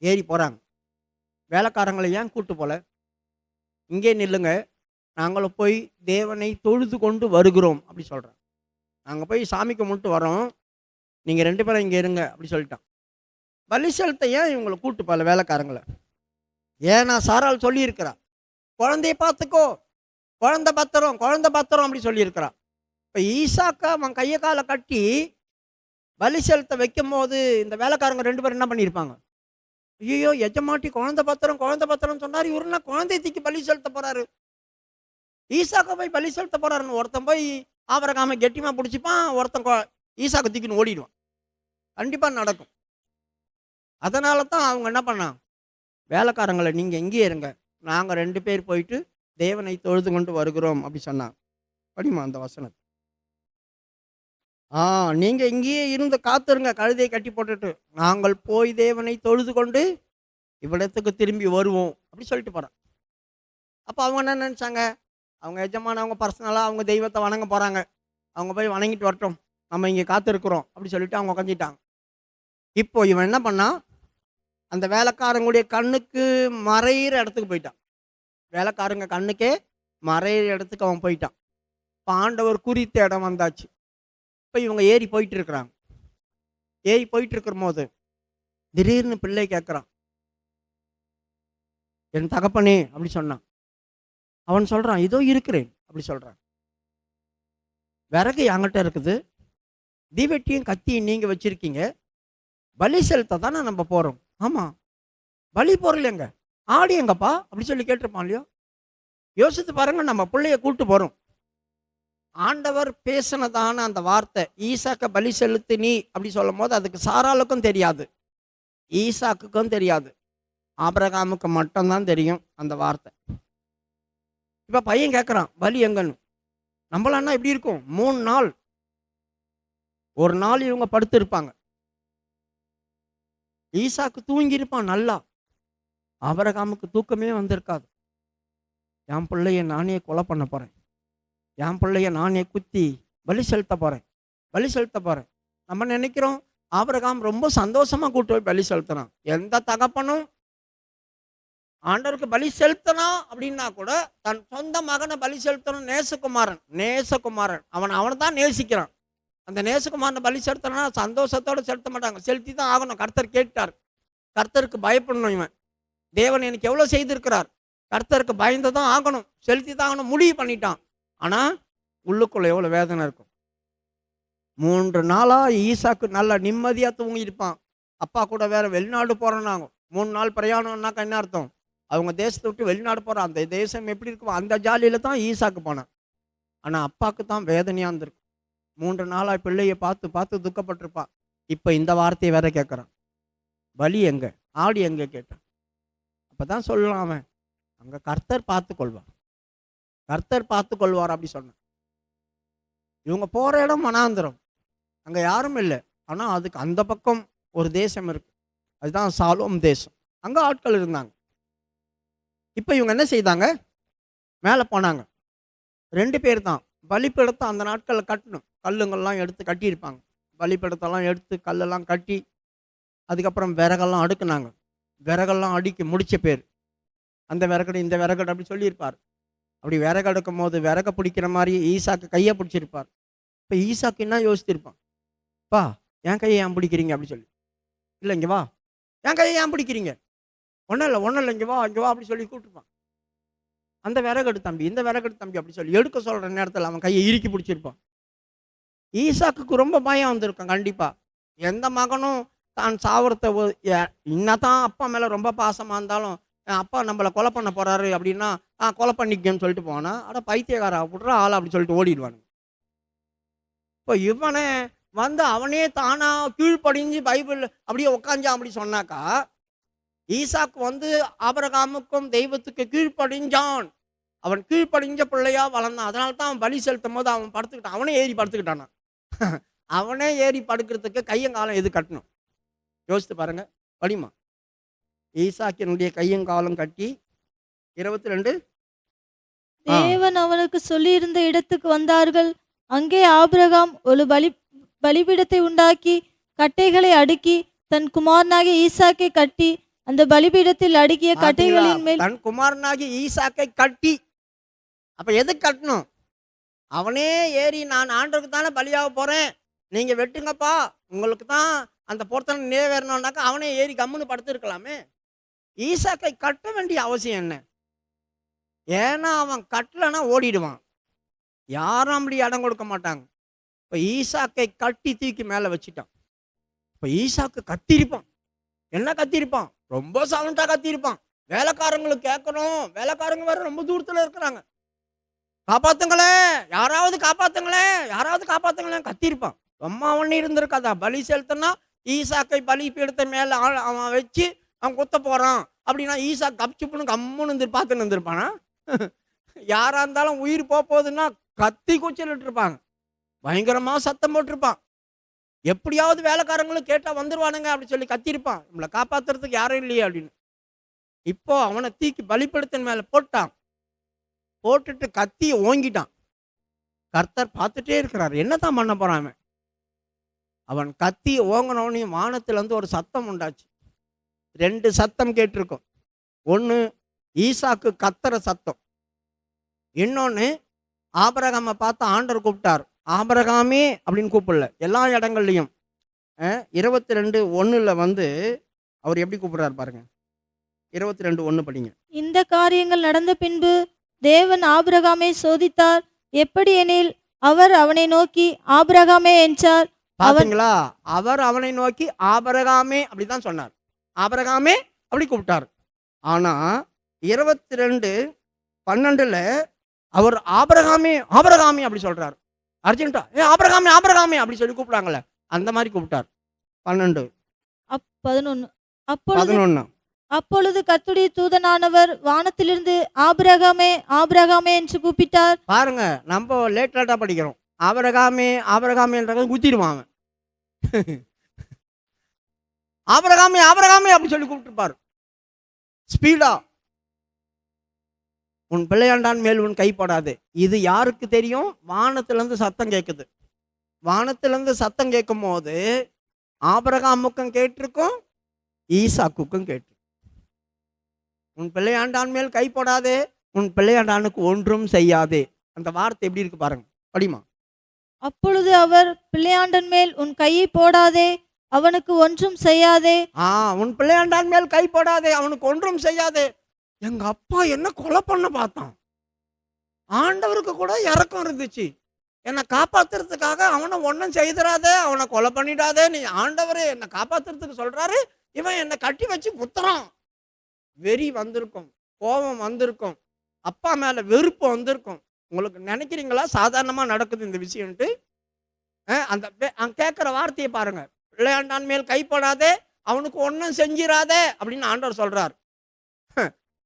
ஏறி போகிறாங்க. வேலைக்காரங்களை ஏன் கூட்டு போல? இங்கே நில்லுங்க, நாங்களும் போய் தேவனை தொழுது கொண்டு வருகிறோம் அப்படி சொல்கிறோம். நாங்கள் போய் சாமி கும்பிட்டு வரோம், நீங்கள் 2 பேரும் இங்கே இருங்க அப்படி சொல்லிட்டான். பலி செலுத்த ஏன் இவங்களை கூட்டு போகல வேலைக்காரங்களை? ஏன்னா சாரால் சொல்லியிருக்கிறா, குழந்தைய பார்த்துக்கோ, குழந்தை பத்திரம், குழந்தை பத்திரம் அப்படி சொல்லியிருக்கிறா. இப்போ ஈசாக்கா அவன் கையை காலை கட்டி பலி செலுத்த வைக்கும் போது இந்த வேலைக்காரங்க 2 பேரும் என்ன பண்ணியிருப்பாங்க? ஐயோ எஜமாட்டி குழந்தை பத்திரம், குழந்தை பத்திரம் சொன்னார், இவருன்னா குழந்தைய தூக்கி பலி செலுத்த போறாரு, ஈசாக்கா போய் பலி செலுத்த போறாருன்னு ஒருத்தன் போய் ஆபிரகாமை கெட்டிமா பிடிச்சிப்பான், ஒருத்தன் ஈசாக்கை தூக்கின்னு ஓடிடுவான். கண்டிப்பா நடக்கும். அதனால தான் அவங்க என்ன பண்ணாங்க? வேலைக்காரங்களை நீங்க எங்கேயே இருங்க, நாங்க 2 பேர் போயிட்டு தேவனை தொழுது கொண்டு வருகிறோம் அப்படி சொன்னாங்க. படிமா அந்த வசனத்தை. நீங்க இங்கேயே இருந்து காத்துருங்க, கழுதையை கட்டி போட்டுட்டு, நாங்கள் போய் தேவனை தொழுது கொண்டு இவ்விடத்துக்கு திரும்பி வருவோம் அப்படி சொல்லிட்டு போறான். அப்போ அவங்க என்ன நினைச்சாங்க? அவங்க எஜமான அவங்க பர்சனலாக அவங்க தெய்வத்தை வணங்க போறாங்க, அவங்க போய் வணங்கிட்டு வரட்டும், நம்ம இங்கே காத்திருக்கிறோம் அப்படி சொல்லிட்டு அவங்க உட்காந்துட்டாங்க. இப்போ இவன் என்ன பண்ணா? அந்த வேலைக்காரங்களுடைய கண்ணுக்கு மறையிற இடத்துக்கு போயிட்டான். வேலைக்காரங்க கண்ணுக்கே மறையிற இடத்துக்கு அவன் போயிட்டான். இப்போ ஆண்டவர் குறித்த இடம் வந்தாச்சு. இப்போ இவங்க ஏறி போயிட்டு இருக்கிறாங்க. ஏறி போயிட்டு இருக்கிற போது திடீர்னு பிள்ளை கேட்குறான், என் தகப்பனே அப்படி சொன்னான். அவன் சொல்றான், இதோ இருக்கிறேன் அப்படி சொல்றான். விறகு என்கிட்ட இருக்குது, தீவெட்டியும் கத்தியும் நீங்க வச்சிருக்கீங்க, பலி செலுத்த தானே நம்ம போறோம். ஆமா, பலி பொருள் எங்க, ஆடு எங்கப்பா அப்படி சொல்லி கேட்டிருப்பான் இல்லையோ? யோசித்து பாருங்க, நம்ம பிள்ளைய கூட்டு போறோம். ஆண்டவர் பேசினதான அந்த வார்த்தை, ஈசாக்க பலி செலுத்து நீ அப்படி சொல்லும் போது அதுக்கு சாராளுக்கும் தெரியாது, ஈசாக்குக்கும் தெரியாது, ஆபிரகாமுக்கு மட்டும்தான் தெரியும் அந்த வார்த்தை. இப்ப பையன் கேட்கறான், பலி எங்கன்னு. நம்மளான்னா எப்படி இருக்கும்? 3 நாள், ஒரு நாள் இவங்க படுத்து இருப்பாங்க. ஈசாக்கு தூங்கி இருப்பான் நல்லா, ஆபிரகாமுக்கு தூக்கமே வந்திருக்காது. என் பிள்ளைய நானே கொலை பண்ண போறேன், என் பிள்ளைய நானே குத்தி பலி செலுத்த போறேன், பலி செலுத்த போறேன். நம்ம நினைக்கிறோம் ஆபிரகாம் ரொம்ப சந்தோஷமா கூட்டு போய் பலி செலுத்தினான். எந்த தகப்பனும் ஆண்டவருக்கு பலி செலுத்தணும் அப்படின்னா கூட தன் சொந்த மகனை பலி செலுத்தணும். நேசகுமாரன் அவனை தான் நேசிக்கிறான். அந்த நேசகுமாரனை பலி செலுத்தணும்னா சந்தோஷத்தோடு செலுத்த மாட்டாங்க, செலுத்தி தான் ஆகணும். கர்த்தர் கேட்டார், கர்த்தருக்கு பயப்படணும். இவன் தேவன் எனக்கு எவ்வளோ செய்திருக்கிறார், கர்த்தருக்கு பயந்து தான் ஆகணும், செலுத்தி தான் ஆகணும், முடிவு பண்ணிட்டான். ஆனால் உள்ளுக்குள்ள எவ்வளோ வேதனை இருக்கும். 3 நாளா ஈசாக்கு நல்லா நிம்மதியாக தூங்கி இருப்பான். அப்பா கூட வேற வெளிநாடு போறோன்னாங்க. 3 நாள் பிரயாணம்னாக்கா என்ன அர்த்தம்? அவங்க தேசத்தை விட்டு வெளிநாடு போகிறான். அந்த தேசம் எப்படி இருக்கும், அந்த ஜாலியில் தான் ஈசாக்கு போனான். ஆனால் அப்பாவுக்கு தான் வேதனையாக இருந்திருக்கு. 3 நாளாக பிள்ளையை பார்த்து பார்த்து துக்கப்பட்டிருப்பான். இப்போ இந்த வார்த்தையை வேற கேட்குறான், பலி எங்க, ஆடு எங்க கேட்டான். அப்போ தான் சொல்லலாம் அவன், அங்கே கர்த்தர் பார்த்து கொள்வார், கர்த்தர் பார்த்து கொள்வார் அப்படி சொன்னான். இவங்க போகிற இடம் வனாந்திரம், அங்கே யாரும் இல்லை. ஆனால் அதுக்கு அந்த பக்கம் ஒரு தேசம் இருக்கு, அதுதான் சாலோம் தேசம். அங்கே ஆட்கள் இருந்தாங்க. இப்போ இவங்க என்ன செய்தாங்க? மேலே போனாங்க. 2 பேர் தான். பலிப்பீடத்தை அந்த நாட்களில் கட்டணும், கல்லுங்கள்லாம் எடுத்து கட்டியிருப்பாங்க. பலிப்பீடத்தெல்லாம் எடுத்து கல்லெல்லாம் கட்டி அதுக்கப்புறம் விறகெல்லாம் அடுக்குனாங்க. விறகெல்லாம் அடுக்கி முடிச்ச பேர் அந்த விறகடு இந்த விறகடு அப்படி சொல்லியிருப்பார். அப்படி விறகு அடுக்கும் போது விறக பிடிக்கிற மாதிரி ஈசாக்கு கையை பிடிச்சிருப்பார். இப்போ ஈசாக்கு என்ன யோசிச்சிருப்பான், பா என் கையை ஏன் பிடிக்கிறீங்க அப்படி சொல்லி. இல்லை இங்கே வா, என் கையை ஏன் பிடிக்கிறீங்க, ஒன்றும் இல்லை இங்கே வா அப்படி சொல்லி கூப்பிட்டுருப்பான். அந்த விறகெடு தம்பி, இந்த விறகெடு தம்பி அப்படி சொல்லி எடுக்க சொல்ற நேரத்தில் அவன் கையை இறுக்கி பிடிச்சிருப்பான். ஈசாக்குக்கு ரொம்ப பயம் வந்திருக்கும் கண்டிப்பா. எந்த மகனும் தான் சாவறத என்னதான் அப்பா மேல ரொம்ப பாசமா இருந்தாலும், அப்பா நம்மள கொலை பண்ண போறாரு அப்படின்னா, கொலை பண்ணிக்கன்னு சொல்லிட்டு போனா, அட பைத்தியக்காரா விட்றா ஆள அப்படி சொல்லிட்டு ஓடிடுவானுங்க. இப்போ இவனே வந்து அவனே தானா கீழ்ப்படிஞ்சு பைபிள் அப்படியே உட்காஞ்சான் அப்படி சொன்னாக்கா, ஈசாக்கு வந்து ஆபிரகாமுக்கும் தெய்வத்துக்கு கீழ்ப்படிஞ்சான். அவன் கீழ்ப்படிஞ்ச பிள்ளையா வளர்ந்தான். அதனால தான் அவன் பலி செலுத்தும் போது அவன் படுத்துக்கிட்டான். அவனே ஏறி படுத்துக்கிட்டானா. அவனே ஏறி படுக்கிறதுக்கு கையங்காலம் எது கட்டணும்? யோசித்து பாருங்க. படிமா. ஈசாக்கினுடைய கையங்காலம் கட்டி 22. தேவன் அவனுக்கு சொல்லியிருந்த இடத்துக்கு வந்தார்கள். அங்கே ஆபிரகாம் ஒரு பலிபீடத்தை உண்டாக்கி கட்டைகளை அடுக்கி தன் குமாரனாகிய ஈசாக்கை கட்டி அந்த பலிபீடத்தில் அடுக்கிய கட்டைகளின் மேல் தன் குமாரனாகிய ஈசாக்கை கட்டி. அப்ப எது கட்டணும்? அவனே ஏறி நான் ஆண்டவருக்கு தானே பலியாக போறேன், நீங்க வெட்டுங்கப்பா, உங்களுக்கு தான் அந்த பொருத்தனை நிறைவேறணும்னாக்கா அவனே ஏறி கம்முன்னு படுத்து இருக்கலாமே. ஈசாக்கை கட்ட வேண்டிய அவசியம் என்ன? ஏன்னா அவன் கட்டலைன்னா ஓடிடுவான். யாரும் அப்படி இடம் கொடுக்க மாட்டாங்க. இப்போ ஈசாக்கை கட்டி தூக்கி மேலே வச்சுட்டான். இப்போ ஈசாக்கு கத்திருப்பான். என்ன கத்திருப்பான்? ரொம்ப சவுண்டா கத்திருப்பான். வேலைக்காரங்களுக்கு கேட்கணும். வேலைக்காரங்க வேற ரொம்ப தூரத்தில் இருக்கிறாங்க. காப்பாத்துங்களேன், யாராவது காப்பாத்துங்களேன், யாராவது காப்பாத்துங்களேன் கத்திருப்பான். அம்மா ஒன்று இருந்திருக்காதா? பலி செலுத்தினா ஈசாக்கை பலி பீடத்தை மேலே அவன் வச்சு அவன் குத்த போறான் அப்படின்னா ஈசா கப்சிப்புன்னு கம்முன்னு இருந்து பார்த்துன்னு இருந்திருப்பானா? யாரா இருந்தாலும் உயிர் போகுதுன்னா கத்தி கூச்சலிட்டு இருப்பாங்க. பயங்கரமா சத்தம் போட்டிருப்பான். எப்படியாவது வேலைக்காரங்களும் கேட்டா வந்துருவானுங்க அப்படி சொல்லி கத்திருப்பான். நம்மளை காப்பாத்துறதுக்கு யாரும் இல்லையே அப்படின்னு. இப்போ அவனை தூக்கி பலிபீடத்தின் மேல போட்டான். போட்டுட்டு கத்தியை ஓங்கிட்டான். கர்த்தர் பார்த்துட்டே இருக்கிறார், என்னதான் பண்ண போறான் அவன். அவன் கத்தியை ஓங்கினவனையும் வானத்துல இருந்து ஒரு சத்தம் உண்டாச்சு. 2 சத்தம் கேட்டிருக்கும். ஒன்று ஈசாக்கு கத்துற சத்தம், இன்னொன்று ஆபிரகாமை பார்த்து ஆண்டவர் கூப்பிட்டார். ஆபிரகாமே அப்படின்னு கூப்பிடல, எல்லா இடங்கள்லையும் 22:1 வந்து அவர் எப்படி கூப்பிடுறாரு பாருங்க. 22:1 படிங்க. இந்த காரியங்கள் நடந்த பின்பு தேவன் ஆபிரகாமை சோதித்தார். எப்படி எனில் அவர் அவனை நோக்கி ஆபிரகாமே என்றார். பாத்தீங்களா? அவர் அவனை நோக்கி ஆபிரகாமே அப்படிதான் சொன்னார். ஆபிரகாமே அப்படி கூப்பிட்டார். ஆனா 22:12 அவர் ஆபிரகாமே ஆபிரகாமே அப்படி சொல்றாரு. அர்ஜென்ட்டா ஆபிரகாமே ஆபிரகாமே அப்படி சொல்லி கூப்பிடாங்கல்ல, அந்த மாதிரி கூப்பிட்டார். 11 11 அப்பொழுது கர்த்தருடைய தூதனானவர் வானத்திலிருந்து ஆபிரகாமே ஆபிரகாமே என்று கூப்பிட்டார். பாருங்க, நம்ம லேட்டா படிக்கிறோம். ஆபிரகாமே ஆபிரகாமேன்றத குத்திடுவான் அவன். ஆபிரகாமே ஆபிரகாமே அப்படி சொல்லி கூப்பிட்டுருப்பாரு ஸ்பீடா. உன் பிள்ளையாண்டான் மேல் உன் கை போடாது. இது யாருக்கு தெரியும்? வானத்திலிருந்து சத்தம் கேட்குது. வானத்திலிருந்து சத்தம் கேட்கும் போது ஆபிரகாமுக்கும் கேட்டிருக்கும், ஈசாக்குக்கும் கேட்டு. உன் பிள்ளையாண்டான் மேல் கை போடாதே, உன் பிள்ளையாண்டானுக்கு ஒன்றும் செய்யாதே. அந்த வார்த்தை எப்படி இருக்கு பாருங்க, படிமா. அப்பொழுது அவர் பிள்ளையாண்டன் மேல் உன் கையை போடாதே, அவனுக்கு ஒன்றும் செய்யாதே. உன் பிள்ளையாண்டான் மேல் கை போடாதே, அவனுக்கு ஒன்றும் செய்யாதே. எங்க அப்பா என்ன கொலை பண்ண பார்த்தான். ஆண்டவருக்கு கூட இறக்கம் இருந்துச்சு. என்னை காப்பாத்துறதுக்காக அவனை ஒன்றும் செய்திடாதே, அவனை கொலை பண்ணிடாதே, நீ ஆண்டவரே என்னை காப்பாத்துறதுக்கு சொல்றாரு, இவன் என்னை கட்டி வச்சு குத்துறான். வெறி வந்திருக்கும், கோபம் வந்திருக்கும், அப்பா மேல வெறுப்பு வந்திருக்கும். உங்களுக்கு நினைக்கிறீங்களா சாதாரணமா நடக்குது இந்த விஷயம்ட்டு? அந்த கேட்கிற வார்த்தையை பாருங்க. பிள்ளையாண்டான் மேல் கைப்படாதே, அவனுக்கு ஒன்றும் செஞ்சிடாதே அப்படின்னு ஆண்டவர் சொல்றார்.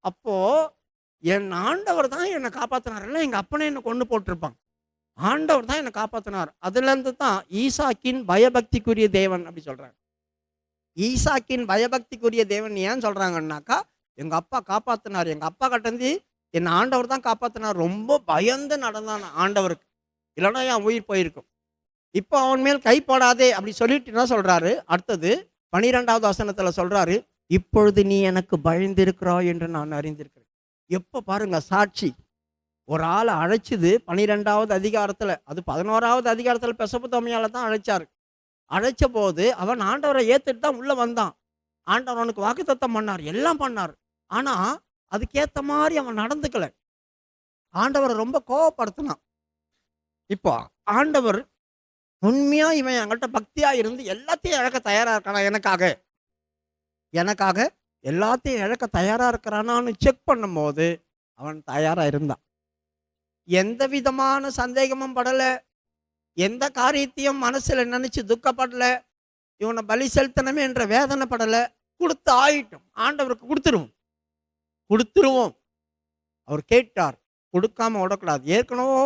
அப்போ என் ஆண்டவர் தான் என்னை காப்பாத்தினார், இல்லை எங்க அப்பனே என்னை கொண்டு போட்டிருப்பான். ஆண்டவர் தான் என்னை காப்பாத்தினார். அதுல இருந்து தான் ஈசாக்கின் பயபக்திக்குரிய தேவன் அப்படி சொல்றாங்க. ஈசாக்கின் பயபக்திக்குரிய தேவன் ஏன் சொல்றாங்கன்னாக்கா, எங்க அப்பா காப்பாத்தினார், எங்க அப்பா கட்டந்தி என் ஆண்டவர் தான் காப்பாத்தினார். ரொம்ப பயந்து நடந்தான் ஆண்டவருக்கு, இல்லைன்னா என் உயிர் போயிருக்கும். இப்போ அவன் மேல் கை போடாதே அப்படி சொல்லிட்டு என்ன சொல்றாரு? அடுத்தது 12வது வசனத்துல சொல்றாரு, இப்பொழுது நீ எனக்கு பயந்திருக்கிறாய் என்று நான் அறிந்திருக்கிறேன். எப்போ பாருங்க சாட்சி. ஒரு ஆளை அழைச்சது 12வது அதிகாரத்துல, அது 11வது அதிகாரத்துல பெசபுத்தோமியால தான் அழைச்சாரு. அழைச்ச போது அவன் ஆண்டவரை ஏத்துட்டு தான் உள்ள வந்தான். ஆண்டவர் அவனுக்கு வாக்குத்தத்தம் பண்ணார், எல்லாம் பண்ணார். ஆனா அதுக்கேத்த மாதிரி அவன் நடந்துக்கல. ஆண்டவரை ரொம்ப கோவப்படுத்தினான். இப்போ ஆண்டவர் உண்மையா இவன் என்கிட்ட பக்தியா இருந்து எல்லாத்தையும் இழக்க தயாரா இருக்கானா, எனக்காக எல்லாத்தையும் இழக்க தயாரா இருக்கிறானான்னு செக் பண்ணும்போது அவன் தயாரா இருந்தான். எந்த விதமான சந்தேகமும் படல, எந்த காரியத்தையும் மனசுல நினைச்சு துக்கப்படல, இவனை பலி செலுத்தணுமே என்ற வேதனைப்படல. கொடுத்து ஆயிட்டும், ஆண்டவருக்கு கொடுத்துருவோம். அவர் கேட்டார், கொடுக்காம விடக்கூடாது. ஏற்கனவே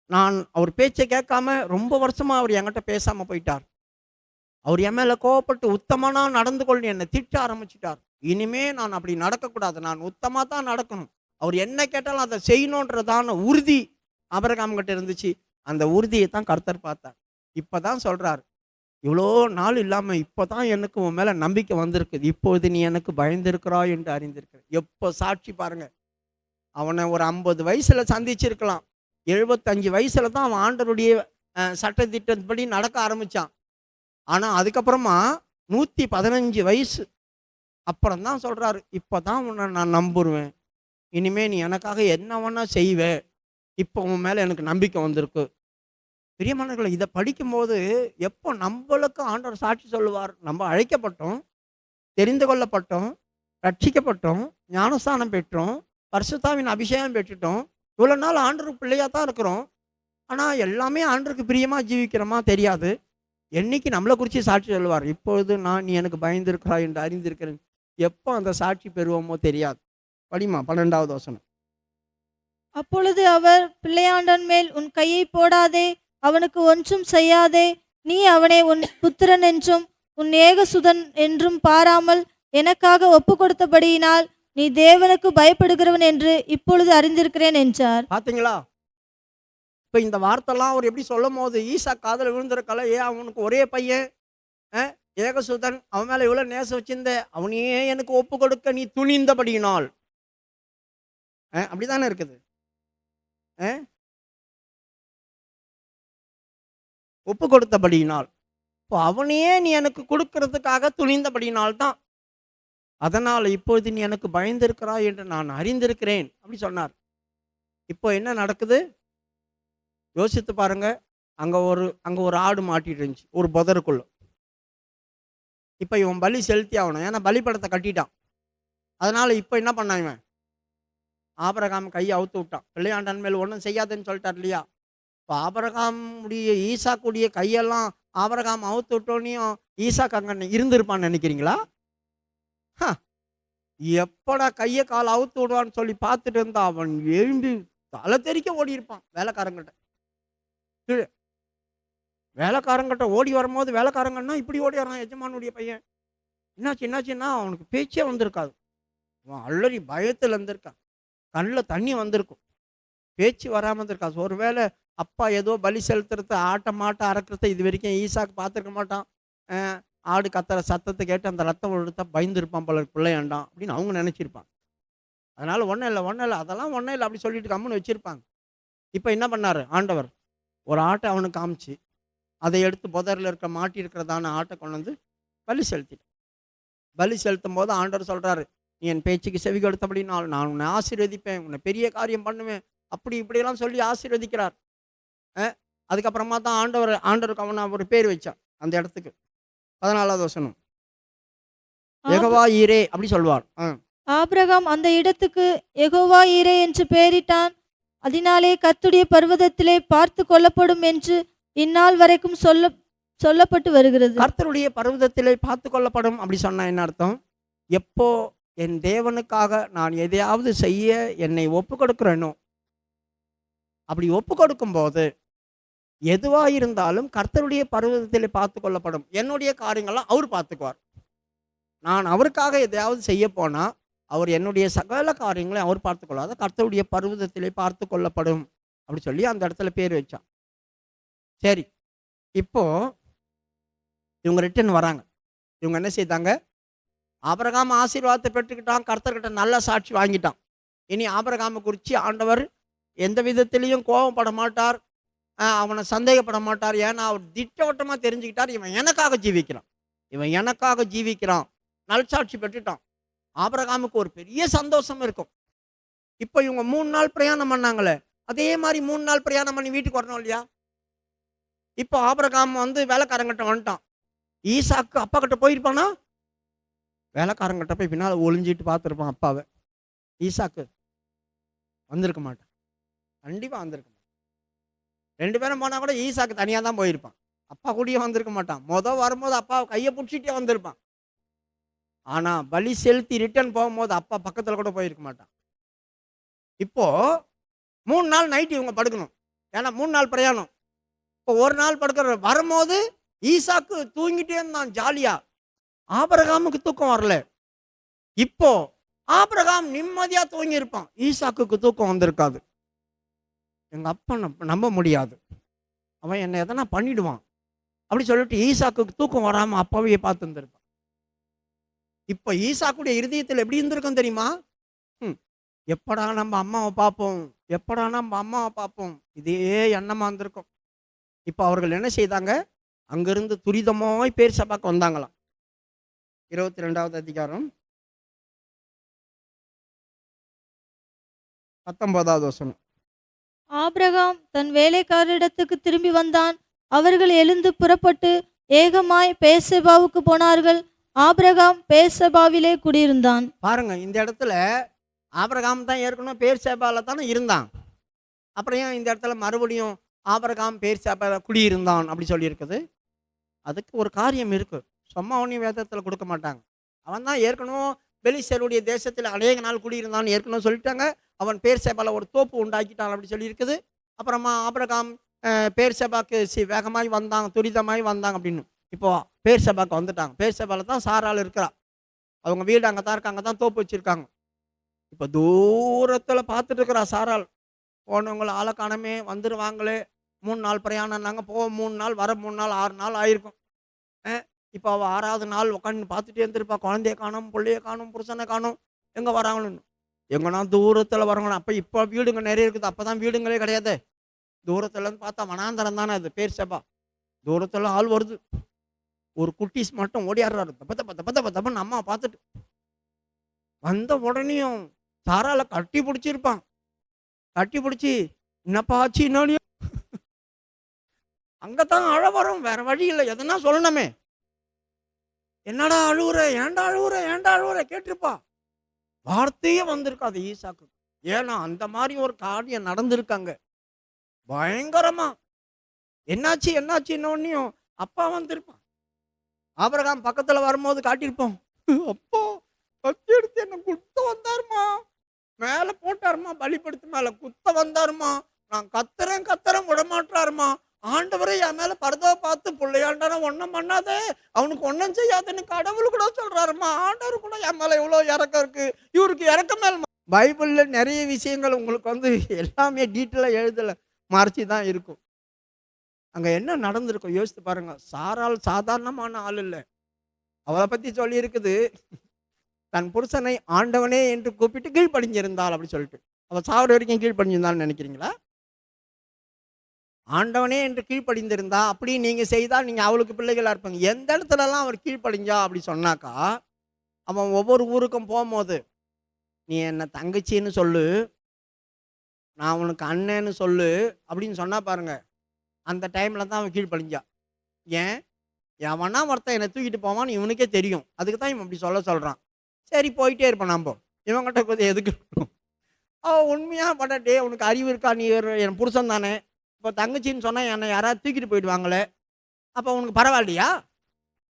நான் அவர் பேச்சை கேட்காம ரொம்ப வருஷமா அவர் என்கிட்ட பேசாம போயிட்டார். அவர் என் மேல கோவப்பட்டு உத்தமனா நடந்து கொள்ளு என்னை திட்ட ஆரம்பிச்சிட்டார். இனிமே நான் அப்படி நடக்கக்கூடாது, நான் உத்தமா தான் நடக்கணும், அவர் என்ன கேட்டாலும் அதை செய்யணுன்றதான உறுதி ஆபிரகாம் கிட்ட இருந்துச்சு. அந்த உறுதியை தான் கர்த்தர் பார்த்தார். இப்பதான் சொல்றார், இவ்வளோ நாள் இல்லாம இப்பதான் எனக்கு உன் மேல நம்பிக்கை வந்திருக்குது, இப்போது நீ எனக்கு பயந்திருக்கிறாய் என்று அறிந்திருக்கிற. எப்போ சாட்சி பாருங்க. அவனை ஒரு 50 வயசுல சந்திச்சிருக்கலாம், 75 வயசுல தான் அவன் ஆண்டருடைய சட்டத்திட்டப்படி நடக்க ஆரம்பிச்சான். ஆனா அதுக்கப்புறமா 115 வயசு அப்புறம் தான் சொல்றாரு, இப்பதான் உன்னை நான் நம்புருவேன், இனிமே நீ எனக்காக என்ன வேணா செய்வே, இப்போ உன் மேல எனக்கு நம்பிக்கை வந்திருக்கு. பிரியமானவர்களே, இதை படிக்கும்போது எப்போ நம்மளுக்கு ஆண்டவர் சாட்சி சொல்லுவார்? நம்ம அழைக்கப்பட்டோம், தெரிந்து கொள்ளப்பட்டோம், ரட்சிக்கப்பட்டோம், ஞானஸ்தானம் பெற்றோம், பரிசுத்தாவின் அபிஷேகம் பெற்றுட்டோம், இவ்வளோ நாள் ஆண்டருக்கு பிள்ளையா தான் இருக்கிறோம். ஆனால் எல்லாமே ஆண்டருக்கு பிரியமா ஜீவிக்கிறோமா தெரியாது. என்னைக்கு நம்மளை குறித்து சாட்சி சொல்லுவார்? இப்பொழுது நீ எனக்கு பயந்திருக்கிறாய் என்று அறிந்திருக்கிறேன். எப்போ அந்த சாட்சி பெறுவோமோ தெரியாது. படிமா 12வது வசனம். அப்பொழுது அவர், பிள்ளையாண்டன் மேல் உன் கையை போடாதே, அவனுக்கு ஒன்றும் செய்யாதே, நீ அவனை உன் புத்திரன் என்றும் உன் ஏகசுதன் என்றும் பாராமல் எனக்காக ஒப்பு கொடுத்தபடியினால் நீ தேவனுக்கு பயப்படுகிறவன் என்று இப்பொழுது அறிந்திருக்கிறேன் என்றார். பார்த்தீங்களா? இப்போ இந்த வார்த்தைலாம் அவர் எப்படி சொல்லும் போது ஈசா காதல் விழுந்திருக்கல. அவனுக்கு ஒரே பையன், ஏகசுதன், அவன் மேலே இவ்வளோ நேசம் வச்சிருந்த, அவனையே எனக்கு ஒப்பு கொடுக்க நீ துணிந்தபடியினால். அப்படிதானே இருக்குது. ஒப்பு கொடுத்தபடியினால், இப்போ அவனையே நீ எனக்கு கொடுக்கறதுக்காக துணிந்தபடியினால் தான். அதனால் இப்பொழுது நீ எனக்கு பயந்திருக்கிறாய் என்று நான் அறிந்திருக்கிறேன் அப்படி சொன்னார். இப்போ என்ன நடக்குது யோசித்து பாருங்க. அங்க ஒரு ஆடு மாட்டிட்டு இருந்துச்சு ஒரு புதருக்குள்ள. இப்போ இவன் பலி செலுத்தி ஆகணும், ஏன்னா பலிப்படத்தை கட்டிட்டான். அதனால இப்போ என்ன பண்ணான் இவன்? ஆபிரகாம் கையை அவுத்து விட்டான். பிள்ளையாண்டன் மேல் ஒன்றும் செய்யாதுன்னு சொல்லிட்டார் இல்லையா? இப்போ ஆபிரகாமுடைய ஈசாக்குடைய கையெல்லாம் ஆபிரகாம் அவுத்து விட்டோன்னையும் ஈசாக்கு அங்கே இருந்திருப்பான்னு நினைக்கிறீங்களா? எப்படா கையை கால் அவுத்து விடுவான்னு சொல்லி பார்த்துட்டு இருந்தா அவன் எழும்பி தலை தெறிக்க ஓடி இருப்பான் வேலைக்காரங்கிட்ட. கீழே வேலைக்காரங்கிட்ட ஓடி வரும்போது வேலைக்காரங்கன்னா இப்படி ஓடி வரான் எஜமானுடைய பையன். என்னாச்சுன்னா அவனுக்கு பேச்சே வந்திருக்காது. அவன் ஆல்ரெடி பயத்தில் இருந்திருக்கான், கண்ணில் தண்ணி வந்திருக்கும், பேச்சு வராமல் இருந்திருக்காது. ஒருவேளை அப்பா ஏதோ பலி செலுத்துறது, மாட்டை அறக்கிறத இது வரைக்கும் ஈசாக்கு பார்த்துருக்க மாட்டான். ஆடு கத்துற சத்தத்தை கேட்டு அந்த ரத்தம் எடுத்தா பயந்துருப்பான் போல பிள்ளையாண்டான் அப்படின்னு அவங்க நினச்சிருப்பாங்க. அதனால ஒன்றும் இல்லை அதெல்லாம் ஒன்றும் இல்லை அப்படி சொல்லிட்டு கம்முன்னு வச்சிருப்பாங்க. இப்போ என்ன பண்ணார் ஆண்டவர்? ஒரு ஆட்டை அவனுக்கு காமிச்சு அதை எடுத்து புதரில் இருக்க மாட்டி இருக்கிறதான ஆட்டை கொண்டு வந்து பலி செலுத்திட்டான். பலி செலுத்தும் போது ஆண்டவர் சொல்கிறாரு, நீ என் பேச்சுக்கு செவி கொடுத்தபடினால் நான் உன்னை ஆசீர்வதிப்பேன், உன்னை பெரிய காரியம் பண்ணுவேன், அப்படி இப்படியெல்லாம் சொல்லி ஆசீர்வதிக்கிறார். அதுக்கப்புறமா தான் ஆண்டவருக்கு அவனை ஒரு பேர் வச்சான் அந்த இடத்துக்கு. 14வது வசனம். யெகோவா ஈரே அப்படி சொல்வார். ஆபிரகாம் அந்த இடத்துக்கு யெகோவா ஈரே என்று பெயரிட்டான். அதனாலே கர்த்தருடைய பர்வதத்திலே பார்த்து கொள்ளப்படும் என்று இந்நாள் வரைக்கும் சொல்லப்பட்டு வருகிறது. கர்த்தருடைய பர்வதத்திலே பார்த்து கொள்ளப்படும் அப்படி சொன்னா என்ன அர்த்தம்? எப்போ என் தேவனுக்காக நான் எதையாவது செய்ய என்னை ஒப்பு கொடுக்கிறேனோ, அப்படி ஒப்பு கொடுக்கும் போது எதுவாக இருந்தாலும் கர்த்தருடைய பர்வதத்திலே பார்த்து கொள்ளப்படும். என்னுடைய காரியங்கள்லாம் அவர் பார்த்துக்குவார். நான் அவருக்காக எதையாவது செய்ய போனா அவர் என்னுடைய சகல காரியங்களை அவர் பார்த்துக்கொள்ளாத கர்த்தருடைய பர்வதத்திலே பார்த்து கொள்ளப்படும் அப்படி சொல்லி அந்த இடத்துல பேர் வச்சான். சரி, இப்போ இவங்க ரிட்டர்ன் வராங்க. இவங்க என்ன செய்தாங்க? ஆபிரகாம் ஆசீர்வாதத்தை பெற்றுக்கிட்டான், கர்த்தர்கிட்ட நல்ல சாட்சி வாங்கிட்டான். இனி ஆபிரகாமை குறித்து ஆண்டவர் எந்த விதத்திலையும் கோபப்பட மாட்டார், அவனை சந்தேகப்பட மாட்டார். ஏன்னா அவர் திட்டவட்டமாக தெரிஞ்சுக்கிட்டார், இவன் எனக்காக ஜீவிக்கிறான், நல்சாட்சி பெற்றுட்டான். ஆபிரகாமுக்கு ஒரு பெரிய சந்தோஷம் இருக்கும். இப்போ இவங்க 3 நாள் பிரயாணம் பண்ணாங்களே, அதே மாதிரி 3 நாள் பிரயாணம் பண்ணி வீட்டுக்கு வரணும் இல்லையா? இப்போ ஆபிரகாம் வேலைக்காரங்கிட்ட வந்துட்டான். ஈசாக்கு அப்பா கிட்ட போயிருப்பானா? வேலைக்காரங்கிட்ட போய் பின்னால ஒளிஞ்சிட்டு பார்த்துருப்பான் அப்பாவை. ஈசாக்கு வந்திருக்க மாட்டான். கண்டிப்பா வந்திருக்க மாட்டான். 2 பேரும் போனா கூட ஈசாக்கு தனியா தான் போயிருப்பான். அப்பா கூடயே வந்திருக்க மாட்டான். வரும்போது அப்பா கையை பிடிச்சிட்டே வந்திருப்பான். ஆனா பலி செலுத்தி ரிட்டர்ன் போகும்போது அப்பா பக்கத்துல கூட போயிருக்க மாட்டான். இப்போ 3 நாள் நைட்டு இவங்க படுக்கணும். ஏன்னா 3 நாள் பிரயாணம். இப்போ 1 நாள் படுக்கிற வரும்போது ஈசாக்கு தூங்கிட்டே இருந்தான் ஜாலியா. ஆபிரகாமுக்கு தூக்கம் வரல. இப்போ ஆபிரகாம் நிம்மதியா தூங்கி இருப்பான். ஈசாக்குக்கு தூக்கம் வந்திருக்காது. எங்க அப்பா நம்ப முடியாது, அவன் என்ன எதனா பண்ணிடுவான் அப்படி சொல்லிட்டு ஈசாக்குக்கு தூக்கம் வராம அப்பாவையே பார்த்து இருந்திருப்பான். இப்போ ஈசாக்குடைய இருதயத்தில் எப்படி இருந்திருக்கும் தெரியுமா? எப்படா நம்ம அம்மாவை பார்ப்போம், எப்படா நம்ம அம்மாவை பார்ப்போம், இதே எண்ணமா இருந்திருக்கும். இப்போ அவர்கள் என்ன செய்தாங்க? அங்கிருந்து துரிதமாய் பேர்சபாக்கு வந்தாங்களாம். 22வது அதிகாரம் 19வது வசனம். ஆபிரகாம் தன் வேலைக்காரரிடத்துக்கு திரும்பி வந்தான். அவர்கள் எழுந்து புறப்பட்டு ஏகமாய் பேர்செபாவுக்கு போனார்கள். ஆபிரகாம் பேர்செபாவிலே குடியிருந்தான். பாருங்க, இந்த இடத்துல ஆபிரகாம் தான் ஏற்கனவே பேர்சேபால தானே இருந்தான். அப்புறம் ஏன் இந்த இடத்துல மறுபடியும் ஆபிரகாம் பேர்சேபால குடியிருந்தான் அப்படி சொல்லியிருக்குது? அதுக்கு ஒரு காரியம் இருக்கு. சும்மா ஒன்றும் வேதத்தில் கொடுக்க மாட்டாங்க. அவன் தான் ஏற்கனவே பெலிஸ்தருடைய தேசத்தில் அநேக நாள் குடியிருந்தான்னு ஏற்கனவே சொல்லிட்டாங்க. அவன் பேர்சேபால ஒரு தோப்பு உண்டாக்கிட்டான் அப்படி சொல்லியிருக்குது. அப்புறமா ஆபிரகாம் பேர்சேபாக்கு வேகமாய் வந்தாங்க, துரிதமாய் வந்தாங்க அப்படின்னு. இப்போ பேர்சேபாக்கு வந்துட்டாங்க. பேர்சேபால தான் சாராள் இருக்கிறா. அவங்க வீடு அங்கே தான் இருக்காங்க, தான் தோப்பு வச்சிருக்காங்க. இப்போ தூரத்தில் பார்த்துட்டு இருக்கிறா சாராள். போனவங்கள ஆளை காணமே, வந்துடுவாங்களே, 3 நாள் பிரயாணம்னாங்க. போக 3 நாள், வர 3 நாள், 6 நாள் ஆயிருக்கும். இப்போ அவள் 6வது நாள் உட்காந்து பார்த்துட்டே இருந்திருப்பா. குழந்தைய காணும், பிள்ளைய காணும், புருஷனை காணும், எங்கே வராங்கன்னு. எங்கன்னா தூரத்தில் வரவங்க. இப்போ வீடுங்க நிறைய இருக்குது. அப்போ தான் வீடுங்களே கிடையாது. தூரத்துலேருந்து பார்த்தா வனாந்தரம் தானே அது பேர்சேபா. தூரத்தில் ஆள் வருது. ஒரு குட்டீஸ் மட்டும் ஓடியாடுறாரு. தப்பன்னு அம்மா பார்த்துட்டு வந்த உடனேயும் சாரால கட்டி பிடிச்சிருப்பான். கட்டி பிடிச்சி என்னப்பா ஆச்சு, இன்னொன்னு அங்கதான் அழ வரும். வேற வழி இல்லை, எதனா சொல்லணுமே. என்னடா அழுவுற, ஏண்டா அழுவுற, ஏண்டா அழுவுற கேட்டிருப்பா. வார்த்தையே வந்திருக்காது ஈசாக்கு. ஏன்னா அந்த மாதிரி ஒரு காரியம் நடந்திருக்காங்க பயங்கரமா. என்னாச்சு என்னாச்சு இன்னொன்னையும் அப்பா வந்திருப்பான். ஆபிரகாம் பக்கத்துல வரும்போது காட்டியிருப்போம். அப்பா கத்தி எடுத்து என்ன குத்த வந்தாருமா, மேல போட்டாருமா, பலிப்படுத்து மேல குத்த வந்தாருமா. நான் கத்துறேன் விடமாட்டாருமா. ஆண்டவரை என் மேல பரதவை பார்த்து பிள்ளையாண்டான ஒன்னும் பண்ணாதே, அவனுக்கு ஒன்னும் செய்யாதுன்னு கடவுள் கூட சொல்றாருமா. ஆண்டவர் கூட என் மேல எவ்வளவு இறக்கம் இருக்கு, இவருக்கு இறக்க மேல். பைபிள்ல நிறைய விஷயங்கள் உங்களுக்கு எல்லாமே டீட்டெயிலா எழுதல, மறைச்சி தான் இருக்கும். அங்க என்ன நடந்திருக்கும் யோசித்து பாருங்க. சாரால் சாதாரணமான ஆள் இல்லை. அவளை பத்தி சொல்லி இருக்குது, தன் புருஷனை ஆண்டவனே என்று கூப்பிட்டு கீழ்ப்படிஞ்சிருந்தாள் அப்படி சொல்லிட்டு. அவள் சாவர வரைக்கும் கீழ்ப்படிஞ்சிருந்தான்னு நினைக்கிறீங்களா? ஆண்டவனே என்று கீழ்ப்படிந்திருந்தா அப்படி நீங்க செய்தால் நீங்க அவளுக்கு பிள்ளைகளா இருப்பாங்க. எந்த இடத்துலலாம் அவர் கீழ்ப்படிஞ்சா அப்படி சொன்னாக்கா, அவன் ஒவ்வொரு ஊருக்கும் போகும்போது நீ என்ன தங்கச்சின்னு சொல்லு, நான் உனக்கு அண்ணன்னு சொல்லு அப்படின்னு சொன்னா பாருங்க, அந்த டைம்ல தான் அவன் கீழ்ப்படிஞ்சா. ஏன்? எவனா ஒருத்தன் என்னை தூக்கிட்டு போவான்னு இவனுக்கே தெரியும். அதுக்கு தான் இவன் அப்படி சொல்றான். சரி போயிட்டே இருப்பான். நம்ம இவங்கிட்ட கொஞ்சம் எதுக்கு அவன் உண்மையா பட்டாட்டே, உனக்கு அறிவு இருக்கா, நீ என் புருஷன் தானே, இப்போ தங்கச்சின்னு சொன்னா என்னை யாராவது தூக்கிட்டு போயிடுவாங்களே, அப்போ உனக்கு பரவாயில்லையா?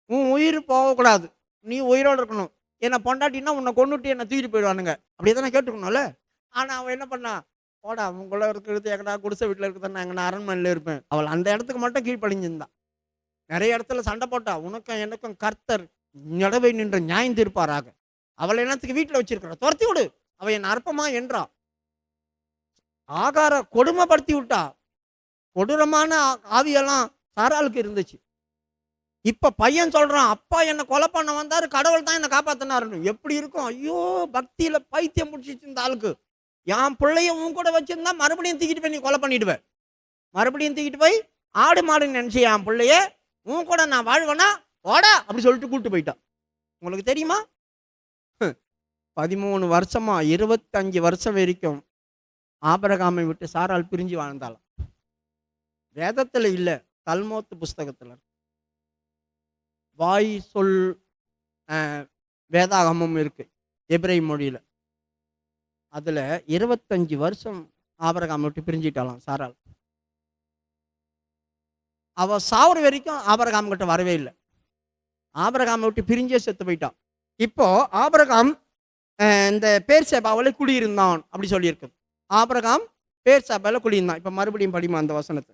உன் உயிர் போகக்கூடாது, நீ உயிரோடு இருக்கணும். என்னை பொண்டாட்டின்னா உன்னை கொண்டுட்டு என்னை தூக்கிட்டு போயிடுவானுங்க, அப்படியே தானே கேட்டுக்கணும்ல. ஆனால் அவன் என்ன பண்ணான்? போடா, அவங்களுக்குள்ள இருக்கிறது எங்கடா குடிசை வீட்டில் இருக்கிறது, நான் எங்கன்னா அரண்மனையில் இருப்பேன். அவள் அந்த இடத்துக்கு மட்டும் கீழ்ப்படிஞ்சிருந்தான். நிறைய இடத்துல சண்டை போட்டா, உனக்கும் எனக்கும் கர்த்தர் நடவை நின்று நியாயம் தீர்ப்பாராக. அவளை என்னத்துக்கு வீட்டில் வச்சிருக்கிற, துரத்தி விடு, அவ என் அற்பமா என்றா. ஆகார கொடுமைப்படுத்தி விட்டா. கொடூரமான ஆவியெல்லாம் சாராளுக்கு இருந்துச்சு. இப்ப பையன் சொல்றான், அப்பா என்னை கொலை பண்ண வந்தாரு, கடவுள் தான் என்னை காப்பாத்தினாருன்னு. எப்படி இருக்கும்? ஐயோ, பக்தியில பைத்தியம் முடிச்சிச்சு இந்த ஆளுக்கு. என் பிள்ளைய உன் கூட வச்சிருந்தா மறுபடியும் தூக்கிட்டு போய் நீ கொலை பண்ணிடுவேன், மறுபடியும் தூக்கிட்டு போய் ஆடு மாடுன்னு நினைச்சு என் பிள்ளைய உன் கூட நான் வாழ்வேனா, ஓடா அப்படி சொல்லிட்டு கூப்பிட்டு போயிட்டான். உங்களுக்கு தெரியுமா? 13 வருஷமா 25 வருஷம் வரைக்கும் ஆபிரகாமை விட்டு சாராள் பிரிஞ்சு வாழ்ந்தாளாம். வேதத்துல இல்ல, தல்மோத்து புஸ்தகத்துல வாய் சொல் வேதாகமும் இருக்கு எபிரை மொழியில. அதுல 25 வருஷம் ஆபிரகாமை விட்டு பிரிஞ்சிட்டாளாம் சாராள். அவ சாவர வரைக்கும் ஆபிரகாம் கிட்ட வரவே இல்லை. ஆபிரகாமை விட்டு பிரிஞ்சே செத்து போயிட்டான். இப்போ ஆபிரகாம் இந்த பேர்சேபாவில் குடியிருந்தான் அப்படி சொல்லியிருக்கு. ஆபிரகாம் பேர்சேபாவில் குடியிருந்தான். இப்ப மறுபடியும் படிமா அந்த வசனத்தை.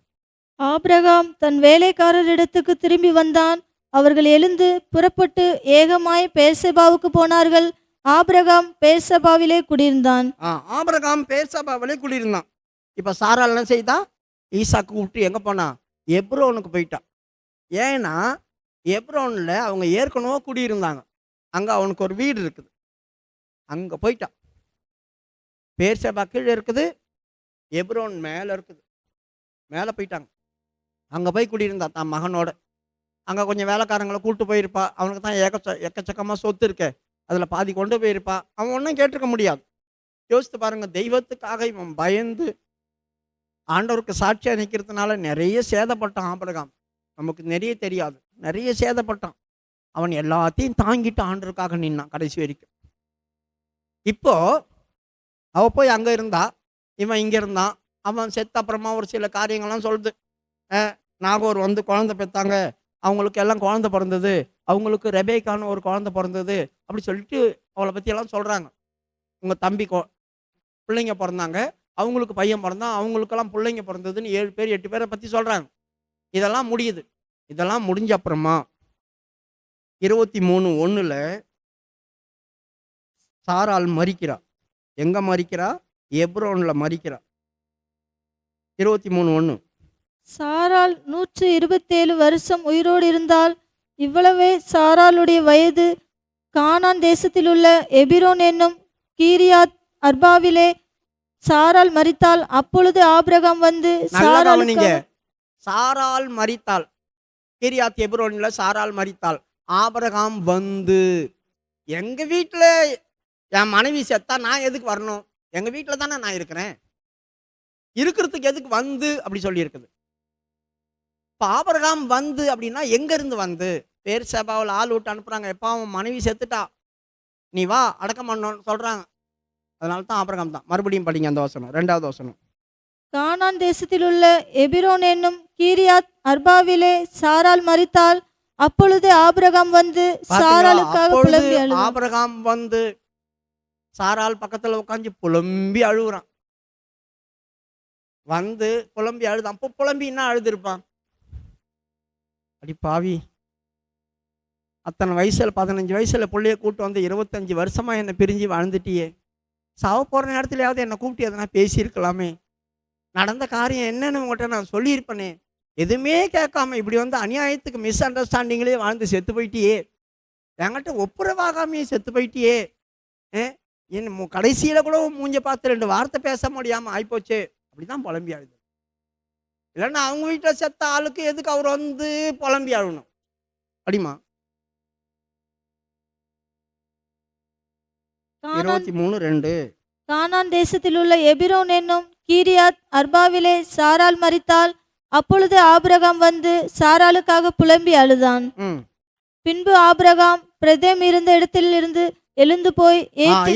ஆபிரகாம் தன் வேலைக்காரரிடத்துக்கு திரும்பி வந்தான். அவர்கள் எழுந்து புறப்பட்டு ஏகமாய் பேர்செபாவுக்கு போனார்கள். ஆபிரகாம் பேர்செபாவிலே குடியிருந்தான். ஆபிரகாம் பேர்செபாவிலே குடியிருந்தான். இப்ப சாராள் என்ன செய்தா? ஈசாக்கு கூப்பிட்டு எங்க போனா? எப்ரோனுக்கு போயிட்டான். ஏன்னா எப்ரோன்ல அவங்க ஏற்கனவே குடியிருந்தாங்க. அங்க அவனுக்கு ஒரு வீடு இருக்குது. அங்க போயிட்டான். பேர்செபா கீழே இருக்குது, எப்ரோன் மேல இருக்குது. மேல போயிட்டாங்க. அங்க போய் குடியிருந்தா தான் மகனோட. அங்க கொஞ்சம் வேலைக்காரங்களை கூப்பிட்டு போயிருப்பா. அவனுக்கு தான் எக்கச்சக்கமா சொத்து இருக்கு, அதுல பாதி கொண்டு போயிருப்பா. அவன் ஒன்றும் கேட்டிருக்க முடியாது. யோசித்து பாருங்க, தெய்வத்துக்காக இவன் பயந்து ஆண்டவருக்கு சாட்சியா நிற்கிறதுனால நிறைய சேதப்பட்டான் ஆபிரகாம். நமக்கு நிறைய தெரியாது, நிறைய சேதப்பட்டான். அவன் எல்லாத்தையும் தாங்கிட்டு ஆண்டவருக்காக நின்னான் கடைசி வரைக்கும். இப்போ அவ போய் அங்க இருந்தா, இவன் இங்க இருந்தான். அவன் செத்த அப்புறமா ஒரு சில காரியங்கள்லாம் சொல்லுது. நாகோர் வந்து குழந்தை பெற்றாங்க, அவங்களுக்கு எல்லாம் குழந்தை பிறந்தது, அவங்களுக்கு ரெபேக்கான ஒரு குழந்தை பிறந்தது அப்படி சொல்லிட்டு அவளை பத்தி எல்லாம் சொல்றாங்க. உங்க தம்பி பிள்ளைங்க பிறந்தாங்க, அவங்களுக்கு பையன் பிறந்தான், அவங்களுக்கெல்லாம் பிள்ளைங்க பிறந்ததுன்னு 7 பேர் 8 பேரை பத்தி சொல்றாங்க. இதெல்லாம் முடியுது. இதெல்லாம் முடிஞ்ச அப்புறமா 23:1 சாராள் மரிக்கிறா. எங்க மரிக்கிறா? எப்ரோன்ல மரிக்கிறா. 23:1 சாராள் 127 வருஷம் உயிரோடு இருந்தால். இவ்வளவே சாராளுடைய வயது. கானான் தேசத்தில் உள்ள எபிரோன் என்னும் கீரியாத் அர்பாவிலே சாராள் மரித்தாள். அப்பொழுது ஆபிரகாம் வந்து சாராள் மரித்தாள். கீரியாத் எபிரோன்ல சாராள் மரித்தாள். ஆபிரகாம் வந்து, எங்க வீட்டுல என் மனைவி செத்தா நான் எதுக்கு வரணும்? எங்க வீட்டுல தானே நான் இருக்கிறேன், இருக்கிறதுக்கு எதுக்கு வந்து அப்படி சொல்லி இருக்குது. இப்போ ஆபிரகாம் வந்து அப்படின்னா எங்க இருந்து வந்து? பேர்செபாவில் ஆள் விட்டு அனுப்புறாங்க. எப்போ அவன் மனைவி செத்துட்டா, நீ வா அடக்கம் பண்ணோன்னு சொல்றாங்க. அதனால தான் ஆபிரகாம் தான். மறுபடியும் படிங்க அந்த வசனம், 2வது வசனம். கானான் தேசத்தில் உள்ள எபிரோன் என்னும் கீரியாத் அர்பாவிலே சாராள் மரித்தாள். அப்பொழுது ஆபிரகாம் வந்து சாராளுக்காக புலம்பி அழுதான். ஆபிரகாம் வந்து சாராள் பக்கத்துல உட்காந்து புலம்பி அழுகுறான். வந்து புலம்பி அழுதான். அப்போ புலம்பின்னா அழுதுருப்பான். அடி பாவி, அத்தனை வயசுல 15 வயசுல பிள்ளைய கூப்பிட்டு வந்து 25 வருஷமா என்னை பிரிஞ்சு வாழ்ந்துட்டியே. சாவ போற நேரத்துலயாவது என்னை கூப்பிட்டு எதனா பேசியிருக்கலாமே. நடந்த காரியம் என்னன்னு உங்கள்கிட்ட நான் சொல்லியிருப்பேனே. எதுவுமே கேட்காம இப்படி வந்து அநியாயத்துக்கு மிஸ் அண்டர்ஸ்டாண்டிங்லேயே வாழ்ந்து செத்து போயிட்டியே. என்கிட்ட ஒப்புரவாகாமையே செத்து போயிட்டியே. என் கடைசியில கூட மூஞ்ச பார்த்து 2 வார்த்தை பேச முடியாம ஆயிப்போச்சே. அப்படிதான் புலம்பி அழுது. இல்லைன்னா அவங்க வீட்டில் செத்த ஆளுக்கு எதுக்கு அவர் வந்து புலம்பி அழணும்? அடிமா 23:2 கானான் தேசத்தில் உள்ள எபிரோன் என்னும் கீரியாத் அர்பாவிலே சாராள் மரித்தாள். அப்பொழுது ஆபிரகாம் வந்து சாராளுக்காக புலம்பி அழுதான். பின்பு ஆபிரகாம் பிரதேம் இருந்த இடத்தில் இருந்து எழுந்து போய்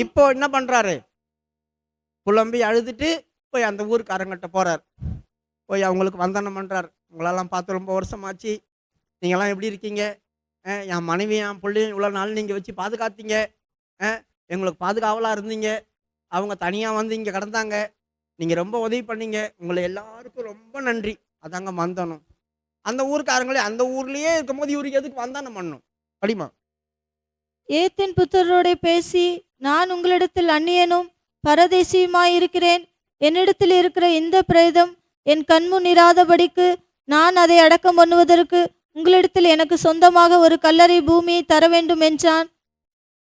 இப்போ என்ன பண்றாரு? புலம்பி அழுதுட்டு போய் அந்த ஊருக்காரங்கிட்ட போறார். போய் அவங்களுக்கு வந்தனம் பண்றார். உங்களெல்லாம் பார்த்து ரொம்ப வருஷமாச்சு, நீங்களாம் எப்படி இருக்கீங்க? என் மனைவி என் பிள்ளையும் இவ்வளோ நாள் நீங்கள் வச்சு பாதுகாத்தீங்க, எங்களுக்கு பாதுகாவலாக இருந்தீங்க. அவங்க தனியாக வந்து இங்கே கிடந்தாங்க, நீங்கள் ரொம்ப உதவி பண்ணீங்க, உங்களை எல்லாருக்கும் ரொம்ப நன்றி. அதாங்க வந்தனம். அந்த ஊருக்காரங்களே அந்த ஊர்லேயே இருக்கும்போது இவருக்கு எதுக்கு வந்தனம் பண்ணணும்? படிமா. ஏத்தின் புத்தரோட பேசி, நான் உங்களிடத்தில் அந்நியனும் பரதேசியுமாயிருக்கிறேன். என்னிடத்தில் இருக்கிற இந்த பிரேதம் என் கண்முன் இராதபடிக்கு நான் அதை அடக்கம் பண்ணுவதற்கு உங்களிடத்தில் எனக்கு சொந்தமாக ஒரு கல்லறை பூமியை தர வேண்டும் என்றான்.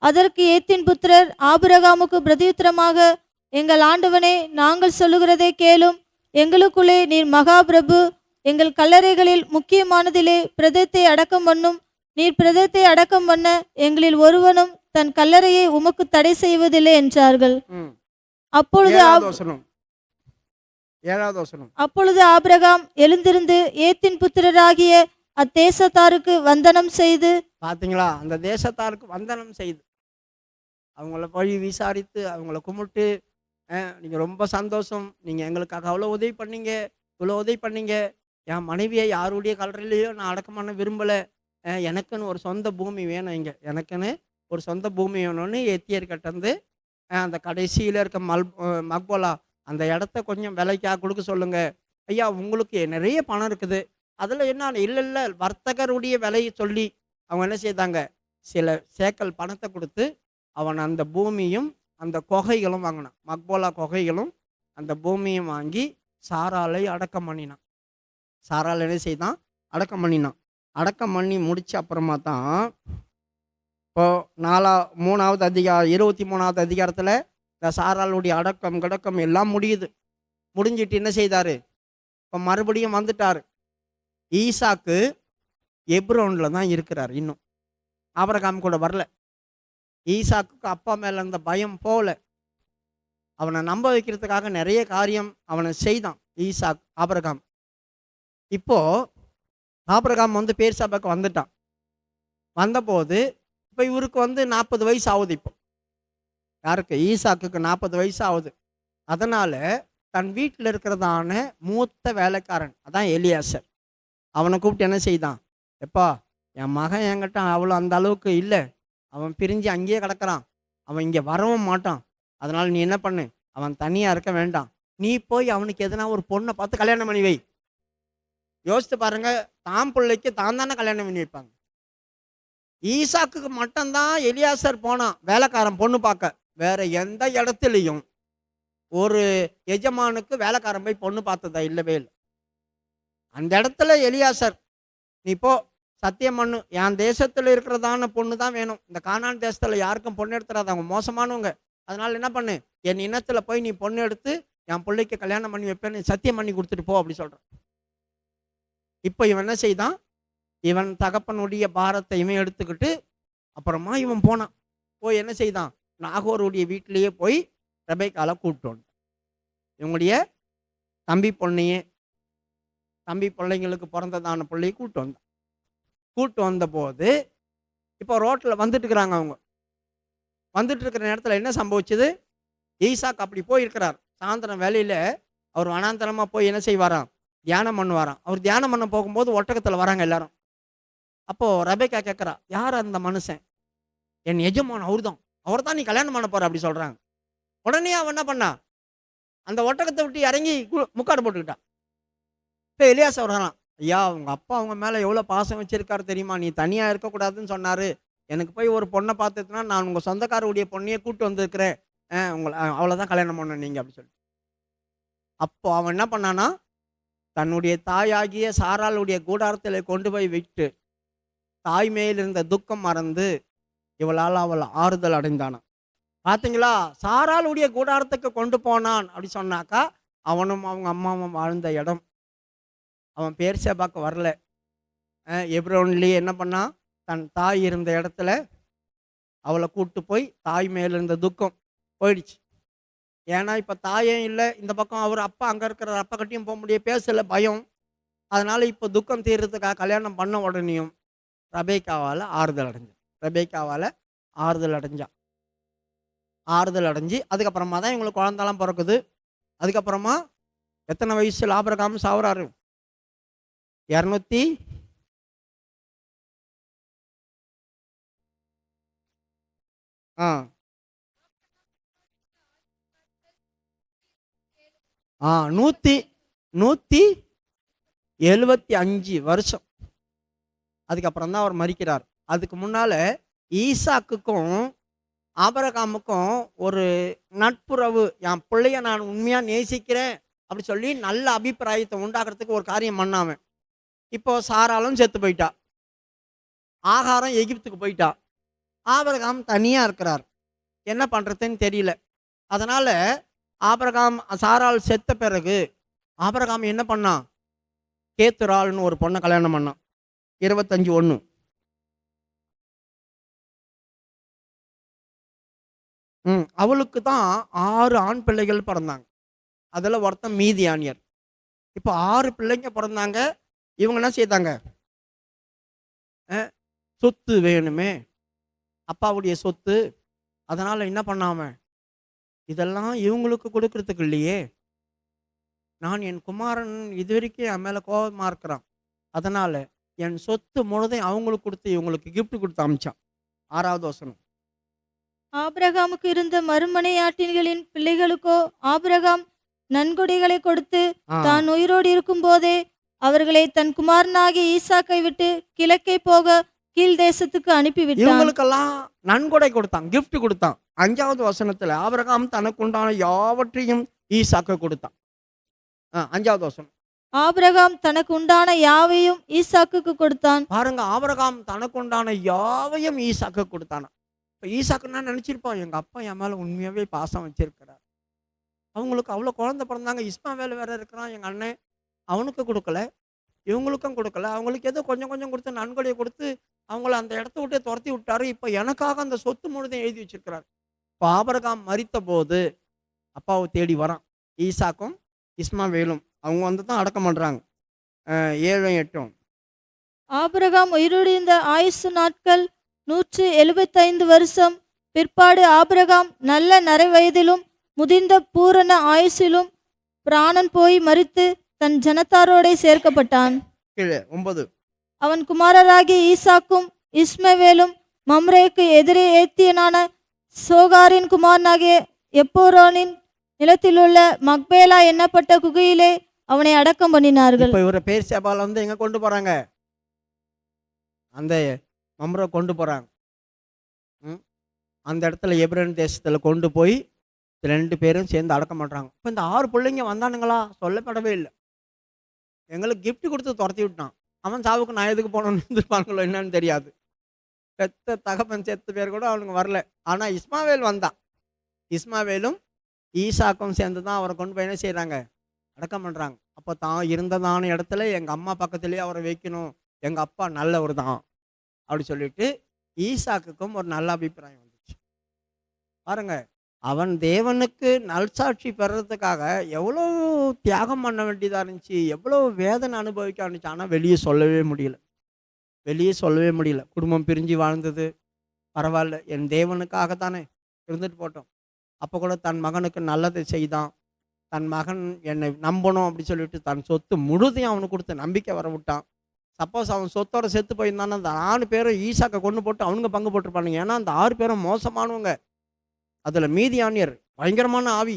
அதற்கு ஏத்தின் புத்திரர் ஆபிரகாமுக்கு பிரதியுத்தரமாக, எங்கள் ஆண்டவனே, நாங்கள் சொல்லுகிறதை கேளும். எங்களுக்குள்ளே நீர் மகாபிரபு. எங்கள் கல்லறைகளில் முக்கியமானதிலே பிரதத்தை அடக்கம் பண்ணும். நீர் பிரதத்தை அடக்கம் பண்ண எங்களில் ஒருவனும் தன் கல்லறையை உமக்கு தடை செய்வதில்லை என்றார்கள். அப்பொழுது 7வது வசனம். அப்பொழுது ஆபிரகாம் எழுந்திருந்து ஏத்தின் புத்திரராகிய அத்தேசத்தாருக்கு வந்தனம் செய்து. பாத்தீங்களா, அந்த தேசத்தாருக்கு வந்தனம் செய்து அவங்கள போய் விசாரித்து அவங்கள கும்பிட்டு, நீங்க ரொம்ப சந்தோஷம், நீங்க எங்களுக்காக அவ்வளோ உதவி பண்ணீங்க, இவ்வளோ உதவி பண்ணீங்க, என் மனைவியை யாருடைய கல்லறையிலையோ நான் அடக்கம் பண்ண விரும்பல, எனக்குன்னு ஒரு சொந்த பூமி வேணும், இங்க எனக்குன்னு ஒரு சொந்த பூமி வேணும்னு எத்தியர்கிட்ட இருந்து அந்த கடைசியில இருக்க மக்போலா அந்த இடத்த கொஞ்சம் விலைக்கா கொடுக்க சொல்லுங்க. ஐயா உங்களுக்கு நிறைய பணம் இருக்குது, அதுல என்ன இல்லை இல்லை வர்த்தகருடைய விலையை சொல்லி அவங்க என்ன செய்தாங்க, சில சேக்கல் பணத்தை கொடுத்து அவன் அந்த பூமியும் அந்த கொகைகளும் வாங்கினான். மக்போலா கொகைகளும் அந்த பூமியும் வாங்கி சாராலை அடக்கம் பண்ணினான். சாரால் என்ன செய்தான், அடக்கம் பண்ணினான். அடக்கம் பண்ணி முடிச்ச அப்புறமா தான் இப்போ 3வது அதிகாரம் 23வது அதிகாரத்தில் இந்த சாராளுடைய அடக்கம் கிடக்கம் எல்லாம் முடியுது. முடிஞ்சிட்டு என்ன செய்தாரு, இப்போ மறுபடியும் வந்துட்டாரு. ஈசாக்கு எப்ரோன்ல தான் இருக்கிறார், இன்னும் ஆபிரகாம் கூட வரல. ஈசாக்கு அப்பா மேல இருந்த பயம் போல, அவனை நம்ப வைக்கிறதுக்காக நிறைய காரியம் அவனை செய்தான் ஆபிரகாம். இப்போ ஆபிரகாம் வந்து பேர்சபாக்கு வந்துட்டான். வந்தபோது இப்போ இவருக்கு வந்து 40 வயசு ஆகுது. இப்போ யாருக்கு, ஈசாக்குக்கு 40 வயசு ஆகுது. அதனால தன் வீட்டில் இருக்கிறதான மூத்த வேலைக்காரன் அதான் எலியாசர், அவனை கூப்பிட்டு என்ன செய்தான், எப்பா என் மகன் என்கிட்ட அவ்வளோ அந்த அளவுக்கு இல்லை, அவன் பிரிஞ்சு அங்கேயே கிடக்கிறான், அவன் இங்கே வரவும் மாட்டான், அதனால நீ என்ன பண்ணு, அவன் தனியாக இருக்க வேண்டாம், நீ போய் அவனுக்கு எதனா ஒரு பொண்ணை பார்த்து கல்யாணம் பண்ணி வை. யோசித்து பாருங்க, தான் பிள்ளைக்கு தான் தானே கல்யாணம் பண்ணி வைப்பாங்க. ஈசாக்குக்கு மட்டும்தான் எலியாசர் போனான் வேலைக்காரன் பொண்ணு பார்க்க. வேற எந்த இடத்துலையும் ஒரு எஜமானுக்கு வேலைக்காரன் போய் பொண்ணு பார்த்ததா இல்லவே இல்லை. அந்த இடத்துல எலியாசர், நீ போ சத்தியம் பண்ணு, என் தேசத்துல இருக்கிறதான பொண்ணு தான் வேணும், இந்த கானான் தேசத்துல யாருக்கும் பொண்ணு எடுத்துறாது, அவங்க மோசமானவங்க, அதனால என்ன பண்ணு, என் இனத்துல போய் நீ பொண்ணு எடுத்து என் பிள்ளைக்கு கல்யாணம் பண்ணி வைப்பேன்னு சத்தியம் பண்ணி கொடுத்துட்டு போ அப்படி சொல்றான். இப்போ இவன் என்ன செய்தான், இவன் தகப்பனுடைய பாரத்தை இவன் எடுத்துக்கிட்டு அப்புறமா இவன் போனான். போய் என்ன செய்தான், நாகோருடைய வீட்டிலேயே போய் ரெபெக்காளை கூப்பிட்டு வந்தான். இவங்களுடைய தம்பி பிள்ளைங்களுக்கு பிறந்ததான பிள்ளையை கூப்பிட்டு வந்தான். கூப்பிட்டு வந்த போது இப்போ ரோட்டில் வந்துட்டு இருக்கிறாங்க. அவங்க வந்துட்டு இருக்கிற நேரத்தில் என்ன சம்பவிச்சது, ஈசாக்கு அப்படி போயிருக்கிறார். சாயந்தரம் வேலையில அவர் வனாந்தரமா போய் என்ன செய்வாராம், தியானம் பண்ணுவாராம். அவர் தியானம் பண்ண போகும்போது ஒட்டகத்தில் வராங்க எல்லாரும். அப்போ ரெபெக்கா கேட்குறா, யார் அந்த மனுஷன், என் எஜமான் அவர் தான் நீ கல்யாணம் பண்ண போற அப்படி சொல்றாங்க. உடனே அவன் என்ன பண்ணா, அந்த ஒட்டகத்தை விட்டு இறங்கி முக்காடு போட்டுக்கிட்டான். இப்போ எலியாசர் வரான், ஐயா உங்க அப்பா அவங்க மேல எவ்வளவு பாசம் வச்சிருக்காரு தெரியுமா, நீ தனியா இருக்கக்கூடாதுன்னு சொன்னாரு, எனக்கு போய் ஒரு பொண்ணை பார்த்துட்டுனா நான் உங்க சொந்தக்காரருடைய பொண்ணையே கூப்பிட்டு வந்திருக்கிறேன், உங்களை அவ்வளோதான் கல்யாணம் பண்ண நீங்க அப்படி சொல்லி. அப்போ அவன் என்ன பண்ணானா, தன்னுடைய தாயாகிய சாராளுடைய கூடாரத்தில் கொண்டு போய் விட்டு தாய் மேல் இருந்த துக்கம் மறந்து இவளால் அவள் ஆறுதல் அடைந்தானான். பார்த்தீங்களா, சாராளுடைய கூடாரத்துக்கு கொண்டு போனான் அப்படி சொன்னாக்கா அவனும் அவங்க அம்மாவும் வாழ்ந்த இடம். அவன் பேர்சபாக்கு வரல, எப்ரோன்லேயே என்ன பண்ணான், தன் தாய் இருந்த இடத்துல அவளை கூப்பிட்டு போய் தாய் மேல இருந்த துக்கம் போயிடுச்சு. ஏன்னா இப்போ தாயும் இல்லை, இந்த பக்கம் அவர் அப்பா அங்கே இருக்கிற அப்பா கட்டியும் போக முடியாது, பேசல பயம். அதனால இப்போ துக்கம் தீர்றதுக்காக கல்யாணம் பண்ண உடனேயும் ரெபெக்காவால் ஆறுதல் அடைஞ்சு அதுக்கப்புறமா தான் இவங்களுக்கு குழந்தெல்லாம் பிறக்குது. அதுக்கப்புறமா எத்தனை வயசுல ஆபிரகாம் சாவுறாரு, 200 175 வருஷம். அதுக்கப்புறம் தான் அவர் மரிக்கிறார். அதுக்கு முன்னால ஈசாக்குக்கும் ஆபிரகாமுக்கும் ஒரு நட்புறவு, என் பிள்ளைய நான் உண்மையா நேசிக்கிறேன் அப்படி சொல்லி நல்ல அபிப்பிராயத்தை உண்டாக்குறதுக்கு ஒரு காரியம் பண்ணாமன். இப்போ சாராலும் செத்து போயிட்டா, ஆகாரம் எகிப்துக்கு போயிட்டா, ஆபிரகாம் தனியா இருக்கிறார், என்ன பண்றதுன்னு தெரியல. அதனால சாரால் செத்த பிறகு ஆபிரகாம் என்ன பண்ணான், கேத்துராள்னு ஒரு பொண்ணை கல்யாணம் பண்ணான். 25:1 அவளுக்கு தான் 6 ஆண் பிள்ளைகள் பிறந்தாங்க. அதில் ஒருத்தன் மீதியானியர். இப்போ 6 பிள்ளைங்க பிறந்தாங்க. இவங்க என்ன செய்தாங்க? சொத்து வேணுமே, அப்பாவுடைய சொத்து. அதனால என்ன பண்ணாம, இதெல்லாம் இவங்களுக்கு கொடுக்கறதுக்கு இல்லையே, நான் என் குமாரன் இதுவரைக்கும் என் மேல கோபமா இருக்கிறான், அதனால என் சொத்து முழுதையும் அவங்களுக்கு கொடுத்து இவங்களுக்கு கிஃப்ட் கொடுத்து அமிச்சான். 6வது வசனம். ஆபிரகாமுக்கு இருந்த மறுமனையாட்டின்களின் பிள்ளைகளுக்கோ ஆபிரகாம் நன்கொடைகளை கொடுத்து ஆ, தான் உயிரோடு இருக்கும்போதே அவர்களை தன் குமாரனாகிய ஈசாக்கை விட்டு கிழக்கே போக கீழ் தேசத்துக்கு அனுப்பிவிட்டான். இவங்களுக்கெல்லாம் நன்கொடை கொடுத்தான், கிஃப்ட் கொடுத்தான். 5வது வசனத்துல ஆபிரகாம் தனக்கு உண்டான யாவற்றையும் ஈசாக்கு கொடுத்தான். 5வது வசனம் ஆபிரகாம் தனக்கு உண்டான யாவையும் ஈசாக்குக்கு கொடுத்தான். பாருங்க, ஆபிரகாம் தனக்கு உண்டான யாவையும் ஈசாக்கு கொடுத்தானா. இப்போ ஈசாக்குன்னா நினைச்சிருப்பான், எங்க அப்பா என் மேல உண்மையாவே பாசம் வச்சிருக்கிறார். அவங்களுக்கு அவ்வளோ குழந்தை பிறந்தாங்க, இஸ்மாவேல் வேற இருக்கிறான் எங்க அண்ணன், அவனுக்கு கொடுக்கல, இவங்களுக்கும் கொடுக்கல. அவங்களுக்கு ஏதோ கொஞ்சம் கொஞ்சம் கொடுத்து நன்கொடையை கொடுத்து அவங்கள அந்த இடத்த விட்டு துரத்தி விட்டாரு. இப்போ எனக்காக அந்த சொத்து முழுதையும் எழுதி வச்சிருக்கிறார். இப்போ ஆபிரகாம் மரித்த போது அப்பாவை தேடி வரான். ஈசாக்கும் இஸ்மாவேலும் அவங்க வந்து தான் அடக்கம் பண்றாங்க. 7 8. ஆபிரகாம் உயிரோடு இருந்த ஆயுசு நாட்கள் 175 வருஷம். பிற்பாடு ஆபிரகாம் நல்ல நரைவயதிலும் முதிர்ந்த பூரண ஆயுசிலும் பிராணன் போய் மரித்து தன் ஜனத்தாரோடே சேர்க்கப்பட்டான். கீழே 9. அவன் குமாரராகிய ஈசாக்கும் இஸ்மவேலும் மம்ரேக்கு எதிரே ஏத்தியனான சோகாரின் குமாரனாகிய எப்போரோனின் நிலத்திலுள்ள மக்பேலா எண்ணப்பட்ட குகையிலே அவனை அடக்கம் பண்ணினார்கள். இப்போ இவரை பேர் சேபால வந்து எங்க கொண்டு போறாங்க? அந்த மம்ரை கொண்டு போறாங்க. அந்த இடத்துல எபிரேன் தேசத்துல கொண்டு போய் 2 பேரும் சேர்ந்து அடக்கம் பண்றாங்க. இப்போ இந்த 6 பிள்ளைங்க வந்தானுங்களா? சொல்லப்படவே இல்லை. எங்களுக்கு கிஃப்ட் கொடுத்து துரத்தி விட்டான். அவன் சாவுக்கு நான் எதுக்கு போனோன்னு இருந்திருப்பானுங்களோ என்னன்னு தெரியாது. பெத்த தகப்பன் செத்து பேர் கூட அவனுக்கு வரல. ஆனா இஸ்மாவேல் வந்தான். இஸ்மாவேலும் ஈசாக்கும் சேர்ந்து தான் அவரை கொண்டு போய் என்ன செய்யறாங்க? அடக்கம் பண்றாங்க. அப்போ தான் இருந்ததான இடத்துல எங்க அம்மா பக்கத்துலேயே அவரை வைக்கணும், எங்க அப்பா நல்லவர் தான் அப்படி சொல்லிட்டு ஈசாக்குக்கும் ஒரு நல்ல அபிப்பிராயம் வந்துச்சு. பாருங்க, அவன் தேவனுக்கு நல்சாட்சி பெறறதுக்காக எவ்வளோ தியாகம் பண்ண வேண்டியதாக இருந்துச்சு, எவ்வளோ வேதனை அனுபவிக்க இருந்துச்சு. ஆனால் வெளியே சொல்லவே முடியல. குடும்பம் பிரிஞ்சு வாழ்ந்தது பரவாயில்ல, என் தேவனுக்காகத்தானே இருந்துட்டு போட்டோம். அப்போ கூட தன் மகனுக்கு நல்லதை செய்தான். தன் மகன் என்னை நம்பணும் அப்படி சொல்லிட்டு தன் சொத்து முழுதையும் அவனுக்கு கொடுத்து நம்பிக்கை வர விட்டான். சப்போஸ் அவன் சொத்தோட செத்து போயிருந்தானே அந்த 4 பேரும் ஈசாக்கை கொண்டு போட்டு அவனுங்க பங்கு போட்டிருப்பானுங்க. ஏன்னா அந்த 6 பேரும் மோசமானவங்க. அதில் மீதியானியர் பயங்கரமான ஆவி,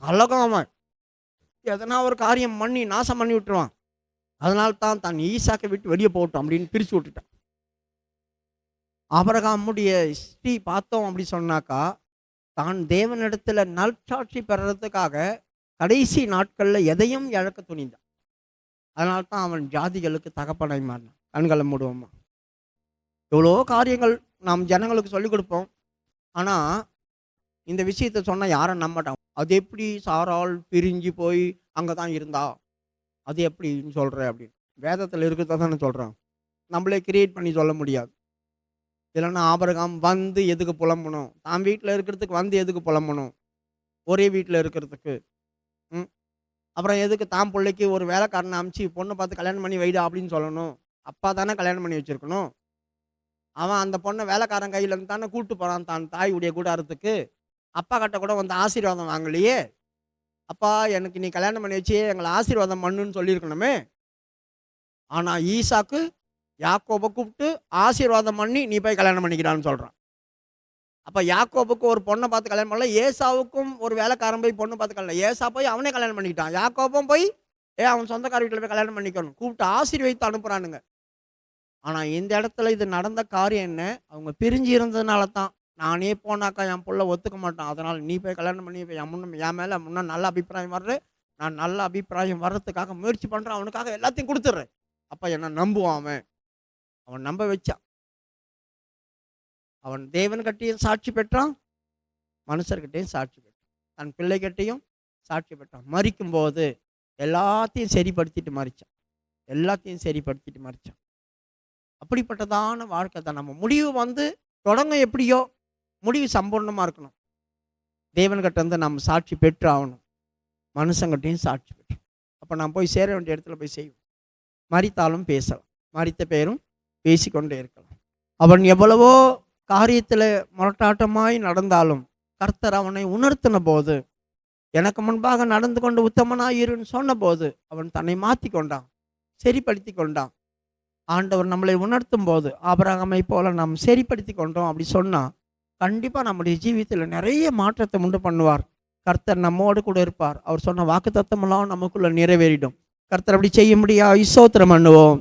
கலகம். அவன் எதனா ஒரு காரியம் பண்ணி நாசம் பண்ணி விட்டுருவான். அதனால தான் தன் ஈசாக்கை விட்டு வெளியே போட்டோம் அப்படின்னு பிரித்து விட்டுட்டான். ஆபிரகாமுடைய ஹிஸ்டரி பார்த்தோம் அப்படி சொன்னாக்கா, தான் தேவனிடத்துல நல்சாட்சி பெறறதுக்காக கடைசி நாட்களில் எதையும் இழக்க துணிந்தான். அதனால தான் அவன் ஜாதிகளுக்கு தகப்பனாய் மாறினான். கண்களை மூடுவோமா. எவ்வளோ காரியங்கள் நாம் ஜனங்களுக்கு சொல்லிக் கொடுப்போம். ஆனால் இந்த விஷயத்தை சொன்னால் யாரும் நம்பட்டான். அது எப்படி சாரால் பிரிஞ்சு போய் அங்கே தான் இருந்தா, அது எப்படின்னு சொல்கிற அப்படின்னு வேதத்தில் இருக்கிறத தானே சொல்கிறான். நம்மளே கிரியேட் பண்ணி சொல்ல முடியாது. இல்லைன்னா ஆபிரகாம் வந்து எதுக்கு புலம்பணும்? தான் வீட்டில் இருக்கிறதுக்கு வந்து எதுக்கு புலம்பணும்? ஒரே வீட்டில் இருக்கிறதுக்கு. அப்புறம் எதுக்கு தான் பிள்ளைக்கு ஒரு வேலைக்காரனை அமிச்சு பொண்ணை பார்த்து கல்யாணம் பண்ணி வைடா அப்படின்னு சொல்லணும்? அப்பா தானே கல்யாணம் பண்ணி வச்சுருக்கணும். அவன் அந்த பொண்ணை வேலைக்காரன் கையில் இருந்து தானே கூப்பிட்டு போகிறான் தான் தாயுடைய கூடாரத்துக்கு. அப்பா கிட்ட கூட வந்து ஆசீர்வாதம் வாங்கலையே. அப்பா எனக்கு நீ கல்யாணம் பண்ணி வச்சு எங்களை ஆசீர்வாதம் பண்ணுன்னு சொல்லியிருக்கணுமே. ஆனால் ஈசாக்கு யாக்கோபை கூப்பிட்டு ஆசீர்வாதம் பண்ணி நீ போய் கல்யாணம் பண்ணிக்கிறான்னு சொல்கிறான். அப்போ யாக்கோபுக்கு ஒரு பொண்ணை பார்த்து கல்யாணம் பண்ணல, ஏசாவுக்கும் ஒரு வேலைக்காரன் போய் பொண்ணு பார்த்து கல்யாணம். ஏசா போய் அவனே கல்யாணம் பண்ணிக்கிட்டான். யாக்கோபும் போய் அவன் சொந்தக்கார வீட்டில் போய் கல்யாணம் பண்ணிக்கணும் கூப்பிட்டு ஆசீர்வதித்து அனுப்புகிறானுங்க. ஆனால் இந்த இடத்துல இது நடந்த காரியம் என்ன? அவங்க பிரிஞ்சு இருந்ததுனால தான். நானே போனாக்கா என் பிள்ளை ஒத்துக்க மாட்டான், அதனால் நீ போய் கல்யாணம் பண்ணி என் மேலே முன்னே நல்ல அபிப்பிராயம் வர்றேன், நான் நல்ல அபிப்பிராயம் வர்றதுக்காக முயற்சி பண்ணுறேன், அவனுக்காக எல்லாத்தையும் கொடுத்துட்றேன். அப்போ என்ன நம்புவான். அவன் நம்ப வச்சான். அவன் தேவன்கிட்டையும் சாட்சி பெற்றான், மனுஷர்கிட்டையும் சாட்சி பெற்றான், தன் பிள்ளைகிட்டையும் சாட்சி பெற்றான். மரிக்கும்போது எல்லாத்தையும் சரிப்படுத்திட்டு மறிச்சான். அப்படிப்பட்டதான வாழ்க்கை தான். நம்ம முடிவு வந்து தொடங்க எப்படியோ முடிவு சம்பூர்ணமாக இருக்கணும். தேவன்கிட்ட இருந்து நம்ம சாட்சி பெற்று ஆகணும். மனுஷங்கிட்டையும் சாட்சி பெற்றோம். அப்போ நான் போய் சேர வேண்டிய இடத்துல போய் செய்வோம். மரித்தாலும் பேசலாம், மரித்த பேரும் பேசிக்கொண்டே இருக்கலாம். அவன் எவ்வளவோ காரியத்தில் முரட்டாட்டமாய் நடந்தாலும் கர்த்தர் அவனை உணர்த்தின போது, எனக்கு முன்பாக நடந்து கொண்டு உத்தமனாயிருன்னு சொன்ன போது அவன் தன்னை மாற்றி கொண்டான், சரிப்படுத்தி கொண்டான். ஆண்டவர் நம்மளை உணர்த்தும் போது ஆபிரகாமை போல நாம் சரிப்படுத்தி கொண்டோம் அப்படி சொன்னால் கண்டிப்பாக நம்முடைய ஜீவியத்தில் நிறைய மாற்றத்தை உண்டு பண்ணுவார். கர்த்தர் நம்மோடு கூட இருப்பார். அவர் சொன்ன வாக்குத்தத்தமெல்லாம் நமக்குள்ள நிறைவேறிடும். கர்த்தர் அப்படி செய்ய முடியாது. ஸ்தோத்திரம் பண்ணுவோம்.